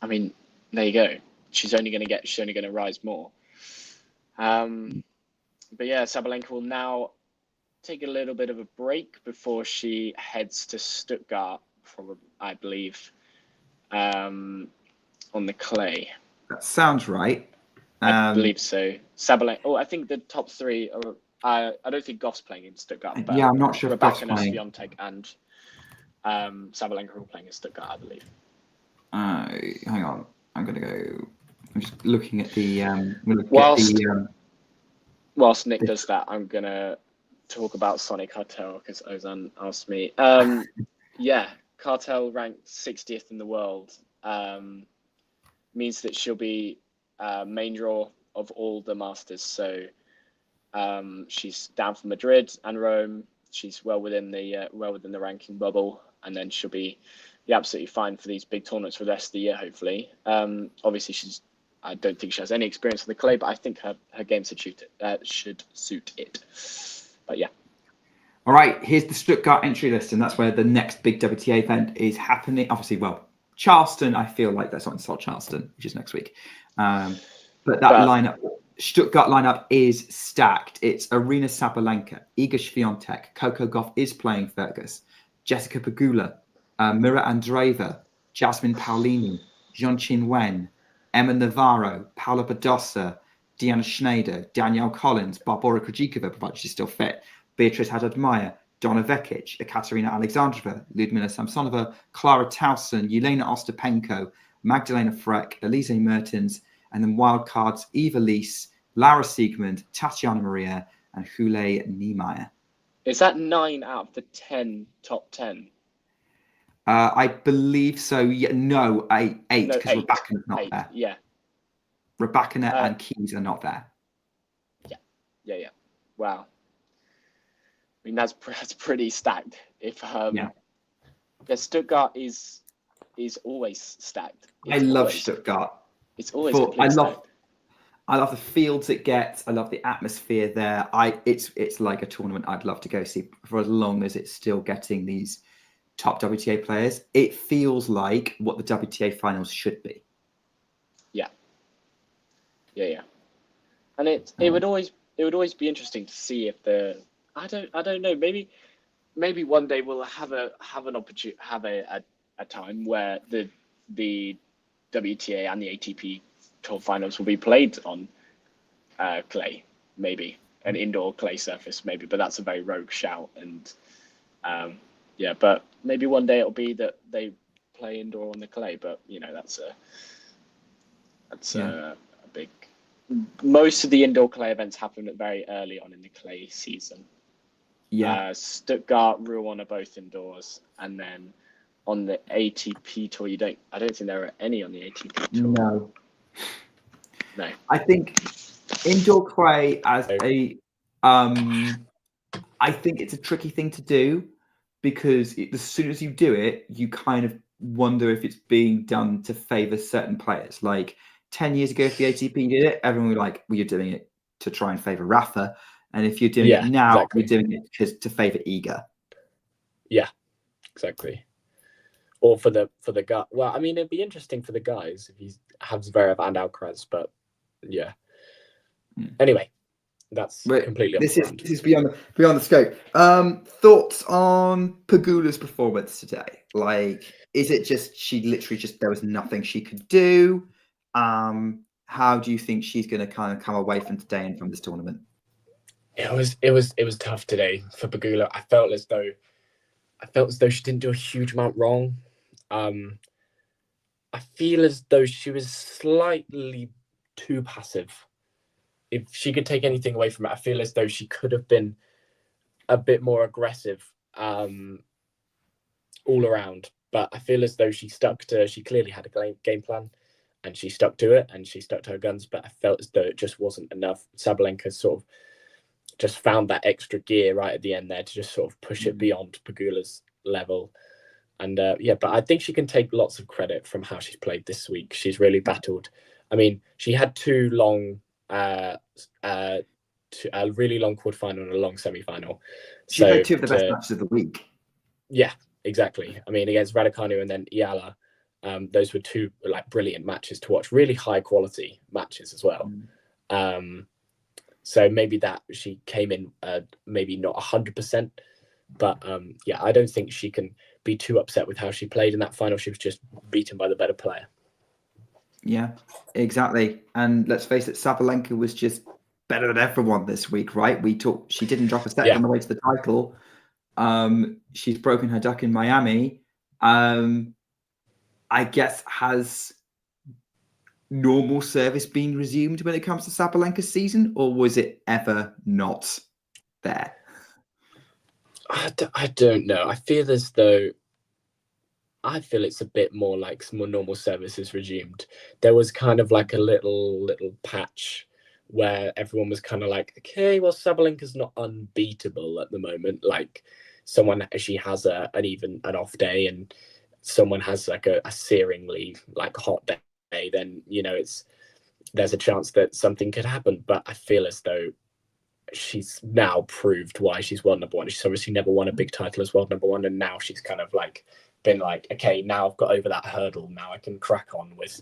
I mean, there you go. She's only going to rise more. But yeah, Sabalenka will now take a little bit of a break before she heads to Stuttgart, I believe, on the clay. That sounds right. I believe so. Sabalenka. Oh, I think the top three are. I don't think Goff's playing in Stuttgart. But yeah, I'm not sure if Goff's playing. Swiatek, and Sabalenka are playing in Stuttgart, I believe. Hang on. I'm just looking at the. Whilst Nick does that, I'm gonna talk about Sonic Cartel because Ozan asked me. Yeah, Cartel ranked 60th in the world. Means that she'll be main draw of all the Masters. So she's down from Madrid and Rome. She's well within the ranking bubble, and then she'll be absolutely fine for these big tournaments for the rest of the year. Hopefully, obviously I don't think she has any experience on the clay, but I think her game should suit it. But yeah. All right, here's the Stuttgart entry list, and that's where the next big WTA event is happening. Obviously, well, Charleston, I feel like that's not insult Charleston, which is next week. But lineup, Stuttgart lineup is stacked. It's Aryna Sabalenka, Iga Swiatek, Coco Gauff is playing Fergus, Jessica Pegula, Mira Andreeva, Jasmine Paolini, Jean-Chin Wen, Emma Navarro, Paula Badosa, Deanna Schneider, Danielle Collins, Barbora Krejcikova, provided she's still fit, Beatrice Haddad-Meyer, Donna Vekic, Ekaterina Alexandrova, Ludmila Samsonova, Clara Towson, Yelena Ostapenko, Magdalena Freck, Elise Mertens, and then wildcards Eva Lees, Lara Siegmund, Tatiana Maria, and Hule Niemeyer. Is that 9 out of the 10 top 10? I believe so. Yeah, no, 8 because Rebecca's not there. Yeah. Rebecca and Keys are not there. Yeah. Wow. I mean, that's pretty stacked. If Stuttgart is always stacked. I love Stuttgart. It's always stacked. I love the fields it gets. I love the atmosphere there. It's like a tournament I'd love to go see for as long as it's still getting these top WTA players. It feels like what the WTA finals should be. Yeah. And it would always be interesting to see if I don't know, maybe one day we'll have an opportunity, have a time where the WTA and the ATP tour finals will be played on clay, maybe an indoor clay surface, maybe, but that's a very rogue shout. And but maybe one day it'll be that they play indoor on the clay, but that's a big. Most of the indoor clay events happen very early on in the clay season. Yeah, Stuttgart, Rouen are both indoors, and then on the ATP tour, I don't think there are any on the ATP tour. No. I think indoor clay as I think it's a tricky thing to do because as soon as you do it, you kind of wonder if it's being done to favor certain players. Like 10 years ago, if the ATP did it, everyone was like, well, you're doing it to try and favor Rafa. And if you're doing it now, you're doing it to favor Iga. Yeah, exactly. Or for the guy. Well, I mean, it'd be interesting for the guys if he have Zverev and Alcaraz, but yeah. Anyway, that's completely. This is beyond the scope. Thoughts on Pegula's performance today? Like, is it just she literally there was nothing she could do? How do you think she's going to kind of come away from today and from this tournament? It was tough today for Pegula. I felt as though she didn't do a huge amount wrong. I feel as though she was slightly too passive. If she could take anything away from it, I feel as though she could have been a bit more aggressive all around. But I feel as though she clearly had a game plan and she stuck to it and she stuck to her guns. But I felt as though it just wasn't enough. Sabalenka sort of just found that extra gear right at the end there to just sort of push it beyond Pegula's level. And but I think she can take lots of credit from how she's played this week. She's really battled. I mean, she had two long, a really long quarterfinal and a long semi-final. She played two of the best matches of the week. Yeah, exactly. I mean, against Raducanu and then Iala, those were two brilliant matches to watch. Really high quality matches as well. So maybe that she came in maybe not 100%, but yeah, I don't think she can be too upset with how she played in that final. She was just beaten by the better player. Yeah, exactly. And let's face it, Sabalenka was just better than everyone this week, right? She didn't drop a set on the way to the title. She's broken her duck in Miami. I guess has normal service been resumed when it comes to Sabalenka's season, or was it ever not there? I don't know. I feel as though it's a bit more like some more normal services resumed. There was kind of like a little patch where everyone was kind of like, okay, well, Sabalenka's not unbeatable at the moment. Like she has an off day, and someone has like a searingly like hot day, then there's a chance that something could happen. But I feel as though she's now proved why she's world number one. She's obviously never won a big title as world number one, and now she's kind of like been like, okay, now I've got over that hurdle. Now I can crack on with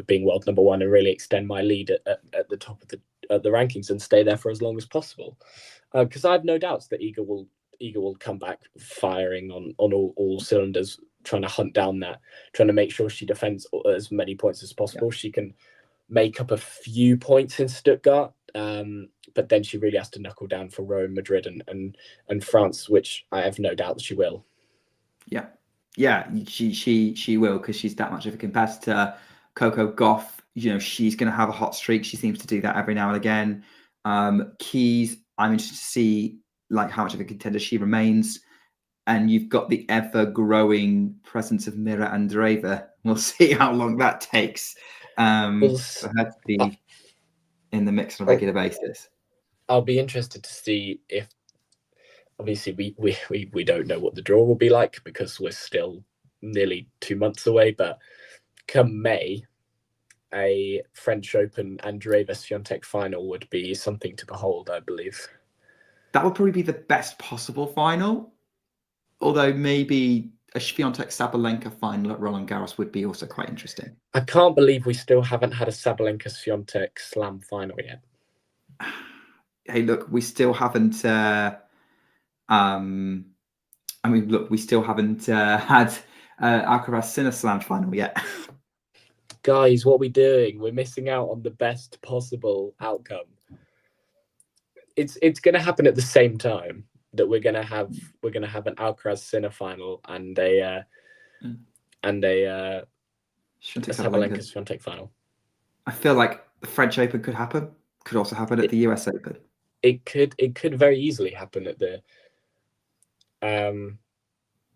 being world number one and really extend my lead at the top of the rankings and stay there for as long as possible. Because I have no doubts that Iga will come back firing on all cylinders, trying to hunt down trying to make sure she defends as many points as possible. Yeah. She can make up a few points in Stuttgart, but then she really has to knuckle down for Rome, Madrid, and France, which I have no doubt that she will. Yeah, she will, because she's that much of a competitor. Coco Gauff, she's going to have a hot streak. She seems to do that every now and again. Keys, I'm interested to see like how much of a contender she remains. And you've got the ever-growing presence of Mira Andreeva. We'll see how long that takes for her to be in the mix on a regular basis. I'll be interested to see if, obviously, we don't know what the draw will be like because we're still nearly 2 months away. But come May, a French Open Andreeva-Swiatek final would be something to behold, I believe. That would probably be the best possible final. Although maybe a Swiatek-Sabalenka final at Roland Garros would be also quite interesting. I can't believe we still haven't had a Sabalenka-Swiatek Slam final yet. Hey, look, we still haven't. We still haven't had Alcaraz-Sinner Slam final yet. Guys, what are we doing? We're missing out on the best possible outcome. It's going to happen at the same time that we're going to have an Alcaraz-Sinner final and a Sabalenka-Swiatek final. I feel like the French Open could happen. Could also happen at the US Open. It could very easily happen at the.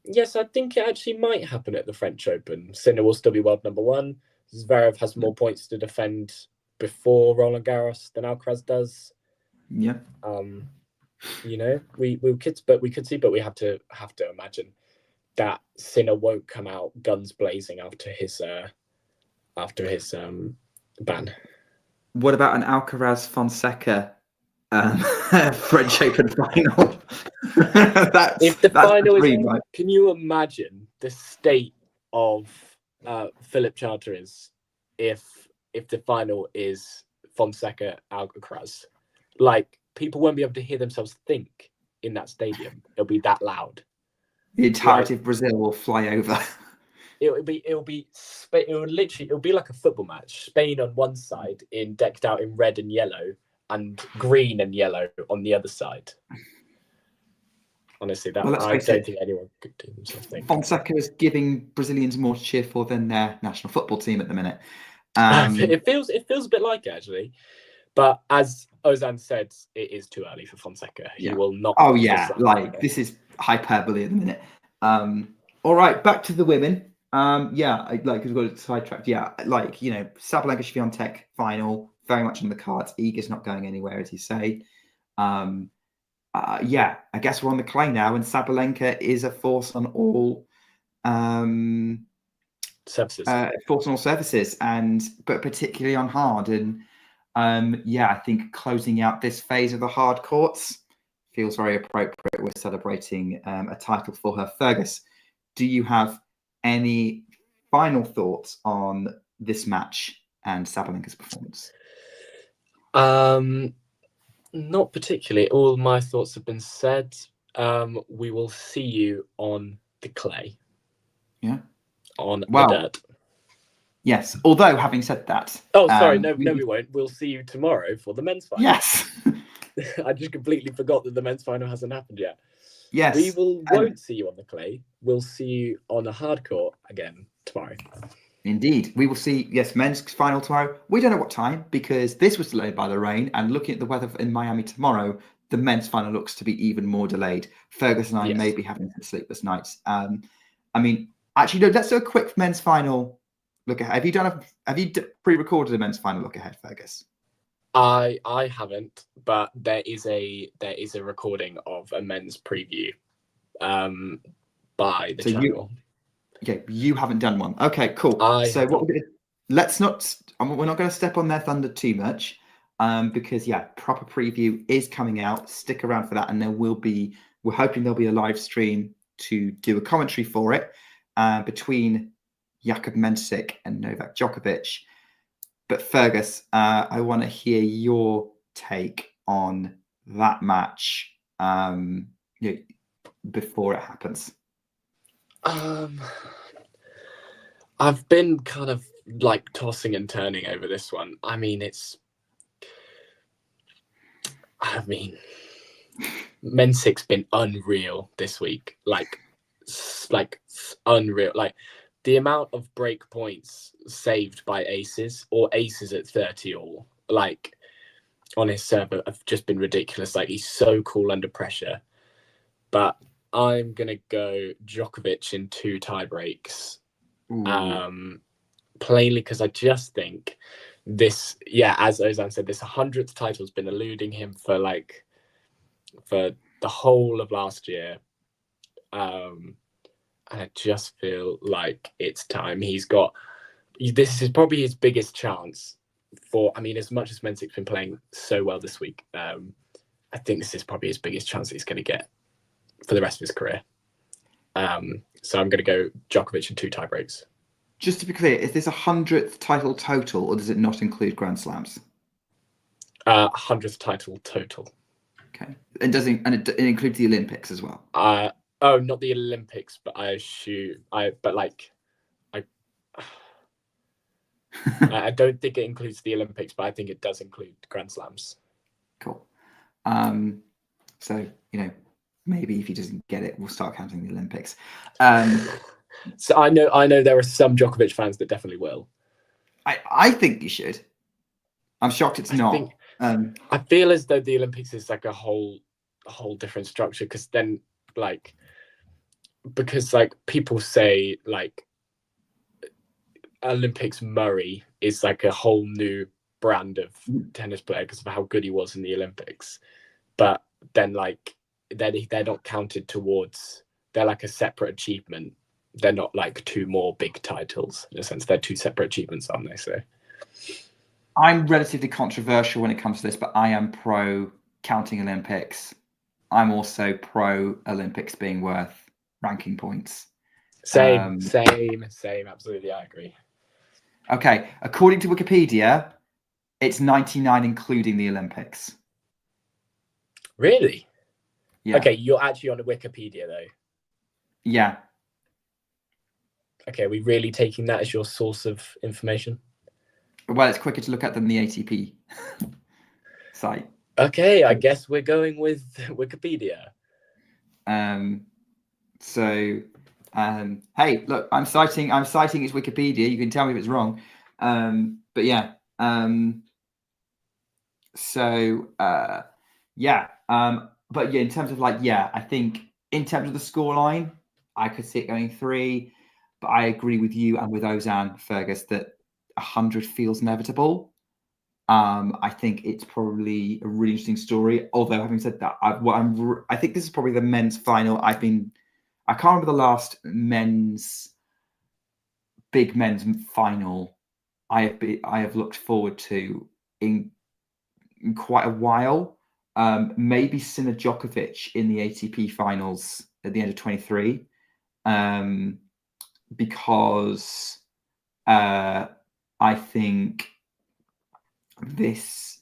Yes, I think it actually might happen at the French Open. Sinner will still be world number one. Zverev has more points to defend before Roland Garros than Alcaraz does. Yeah. We could see, but we have to imagine that Sinner won't come out guns blazing after his ban. What about an Alcaraz Fonseca French Open final? If the final is, right? Can you imagine the state of Philip Charteris if the final is Fonseca Alcaraz? Like, people won't be able to hear themselves think in that stadium. It'll be that loud. The entirety of Brazil will fly over. It'll be like a football match. Spain on one side, decked out in red and yellow, and green and yellow on the other side. Honestly, I don't think anyone could do themselves think. Fonseca is giving Brazilians more to cheer for than their national football team at the minute. It feels a bit like it, actually. But as Ozan said, it is too early for Fonseca. He will not. Oh yeah, this is hyperbole at the minute. All right, back to the women. We've got sidetracked. Sabalenka-Swiatek final very much on the cards. Iga's not going anywhere, as you say. I guess we're on the clay now, and Sabalenka is a force on all surfaces. But particularly on hard. And I think closing out this phase of the hard courts feels very appropriate. We're celebrating a title for her. Fergus, do you have any final thoughts on this match and Sabalenka's performance? Not particularly. All my thoughts have been said. We will see you on the clay. Yeah. On Well, the dirt. Yes. Although, having said that, Oh, sorry. No, we won't. We'll see you tomorrow for the men's final. Yes. I just completely forgot that the men's final hasn't happened yet. Yes. We won't see you on the clay. We'll see you on a hard court again tomorrow. Indeed. We will see, yes, men's final tomorrow. We don't know what time because this was delayed by the rain. And looking at the weather in Miami tomorrow, the men's final looks to be even more delayed. Fergus and I may be having some sleepless nights. I mean, actually, no, let's do a quick men's final look ahead. Have you pre-recorded a men's final look ahead, Fergus? I haven't, but there is a recording of a men's preview by the channel. Okay, you haven't done one. Okay, cool. So what we're going to we're not going to step on their thunder too much, because proper preview is coming out. Stick around for that, and we're hoping there'll be a live stream to do a commentary for it between Jakub Mensik and Novak Djokovic. But Fergus, I want to hear your take on that match before it happens. I've been kind of like tossing and turning over this one. I mean, Mensik's been unreal this week. Like unreal. Like the amount of break points saved by aces or aces at 30 all, like on his server, have just been ridiculous. Like he's so cool under pressure. But I'm gonna go Djokovic in 2 tie breaks. Plainly because I just think this, as Ozan said, this 100th title's been eluding him for the whole of last year. And I just feel like it's time. This is probably his biggest chance as much as Mensik's been playing so well this week, I think this is probably his biggest chance that he's going to get for the rest of his career. So I'm going to go Djokovic in 2 tie breaks. Just to be clear, is this 100th title total, or does it not include Grand Slams? 100th title total. Okay, it includes the Olympics as well. Not the Olympics, but I don't think it includes the Olympics, but I think it does include Grand Slams. Cool. So maybe if he doesn't get it, we'll start counting the Olympics. So I know there are some Djokovic fans that definitely will. I think you should. I'm shocked it's not. I feel as though the Olympics is like a whole different structure because people say like Olympics Murray is like a whole new brand of tennis player because of how good he was in the Olympics, but then like they're not counted towards. They're like a separate achievement. They're not like 2 more big titles in a sense. They're 2 separate achievements, aren't they? So I'm relatively controversial when it comes to this, but I am pro counting Olympics. I'm also pro Olympics being worth ranking points. Same. Absolutely, I agree. Okay, according to Wikipedia, it's 99 including the Olympics. Really? Yeah. Okay, you're actually on a Wikipedia though. Yeah. Okay, are we really taking that as your source of information? Well, it's quicker to look at than the ATP site. Okay, I guess we're going with Wikipedia. Hey, look, I'm citing his Wikipedia. You can tell me if it's wrong. But yeah. But yeah, in terms of I think in terms of the scoreline, I could see it going 3. But I agree with you and with Ozan, Fergus, that 100 feels inevitable. I think it's probably a really interesting story. Although, having said that, I think this is probably the men's final. I can't remember the last big men's final I have looked forward to in quite a while. Maybe Sinner Djokovic in the ATP finals at the end of 23. Because I think this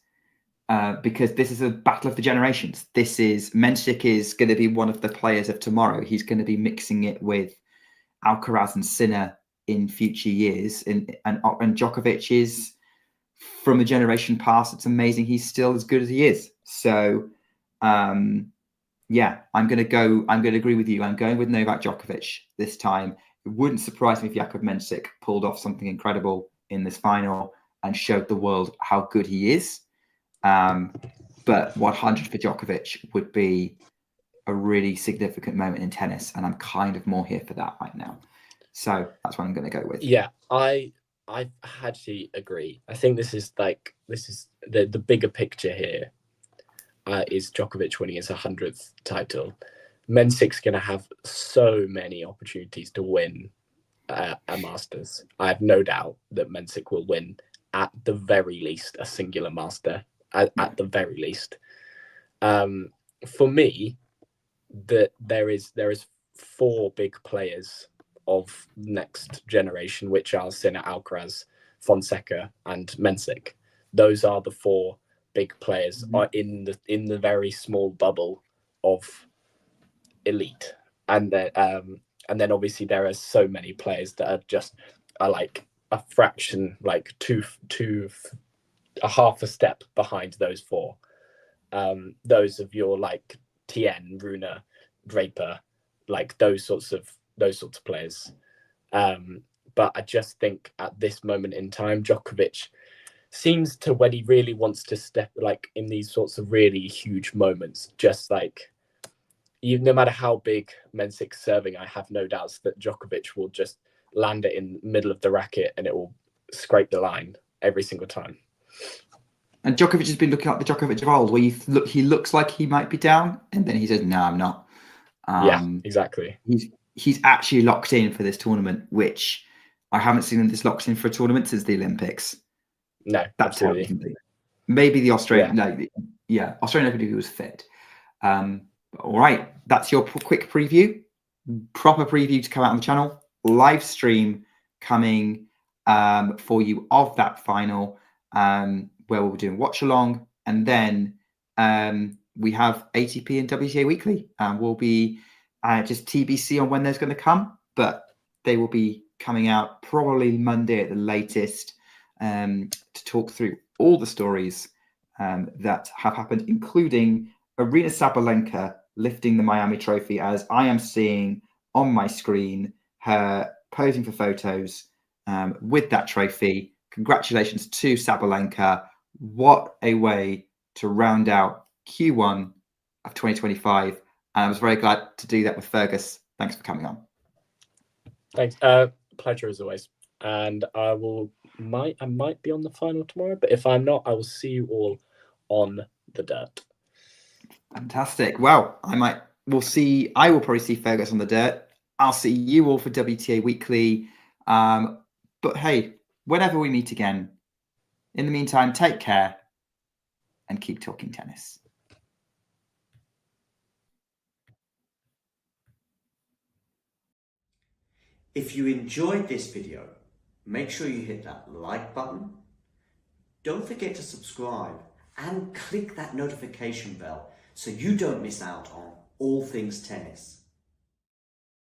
because this is a battle of the generations. Mensik is going to be one of the players of tomorrow. He's going to be mixing it with Alcaraz and Sinner in future years. And Djokovic is from a generation past. It's amazing he's still as good as he is. So, yeah, I'm going to agree with you. I'm going with Novak Djokovic this time. It wouldn't surprise me if Jakub Mensik pulled off something incredible in this final and showed the world how good he is. But 100 for Djokovic would be a really significant moment in tennis, and I'm kind of more here for that right now. So that's what I'm going to go with. Yeah, I actually agree. I think this is the bigger picture here. Is Djokovic winning his 100th title. Mensik's going to have so many opportunities to win a Masters. I have no doubt that Mensik will win at the very least a singular Master. At the very least, for me, there is 4 big players of next generation, which are Sinner, Alcaraz, Fonseca, and Mensik. Those are the 4 big players are in the very small bubble of elite, and then obviously there are so many players that are like a fraction, like a half a step behind those 4. Those of your like Tien, Rune, Draper, like those sorts of players. But I just think at this moment in time, Djokovic seems to, when he really wants to step, like in these sorts of really huge moments, just like, no matter how big Mensik's serving, I have no doubts that Djokovic will just land it in the middle of the racket and it will scrape the line every single time. And Djokovic has been looking like the Djokovic of old, where he looks like he might be down, and then he says, "No, I'm not." Yeah, exactly. He's actually locked in for this tournament, which I haven't seen him this locked in for a tournament since the Olympics. No, That's absolutely. Maybe the Australian, Australian Open if he was fit. All right, that's your quick preview. Proper preview to come out on the channel. Live stream coming for you of that final, where we'll be doing watch along, and then we have ATP and WTA Weekly. We'll be just TBC on when there's going to come, but they will be coming out probably Monday at the latest to talk through all the stories that have happened, including Aryna Sabalenka lifting the Miami trophy, as I am seeing on my screen her posing for photos with that trophy. Congratulations to Sabalenka. What a way to round out Q1 of 2025. And I was very glad to do that with Fergus. Thanks for coming on. Thanks. Pleasure as always. And I might be on the final tomorrow, but if I'm not, I will see you all on the dirt. Fantastic. Well, I will probably see Fergus on the dirt. I'll see you all for WTA Weekly. But hey, whenever we meet again, in the meantime, take care and keep talking tennis. If you enjoyed this video, make sure you hit that like button. Don't forget to subscribe and click that notification bell so you don't miss out on all things tennis.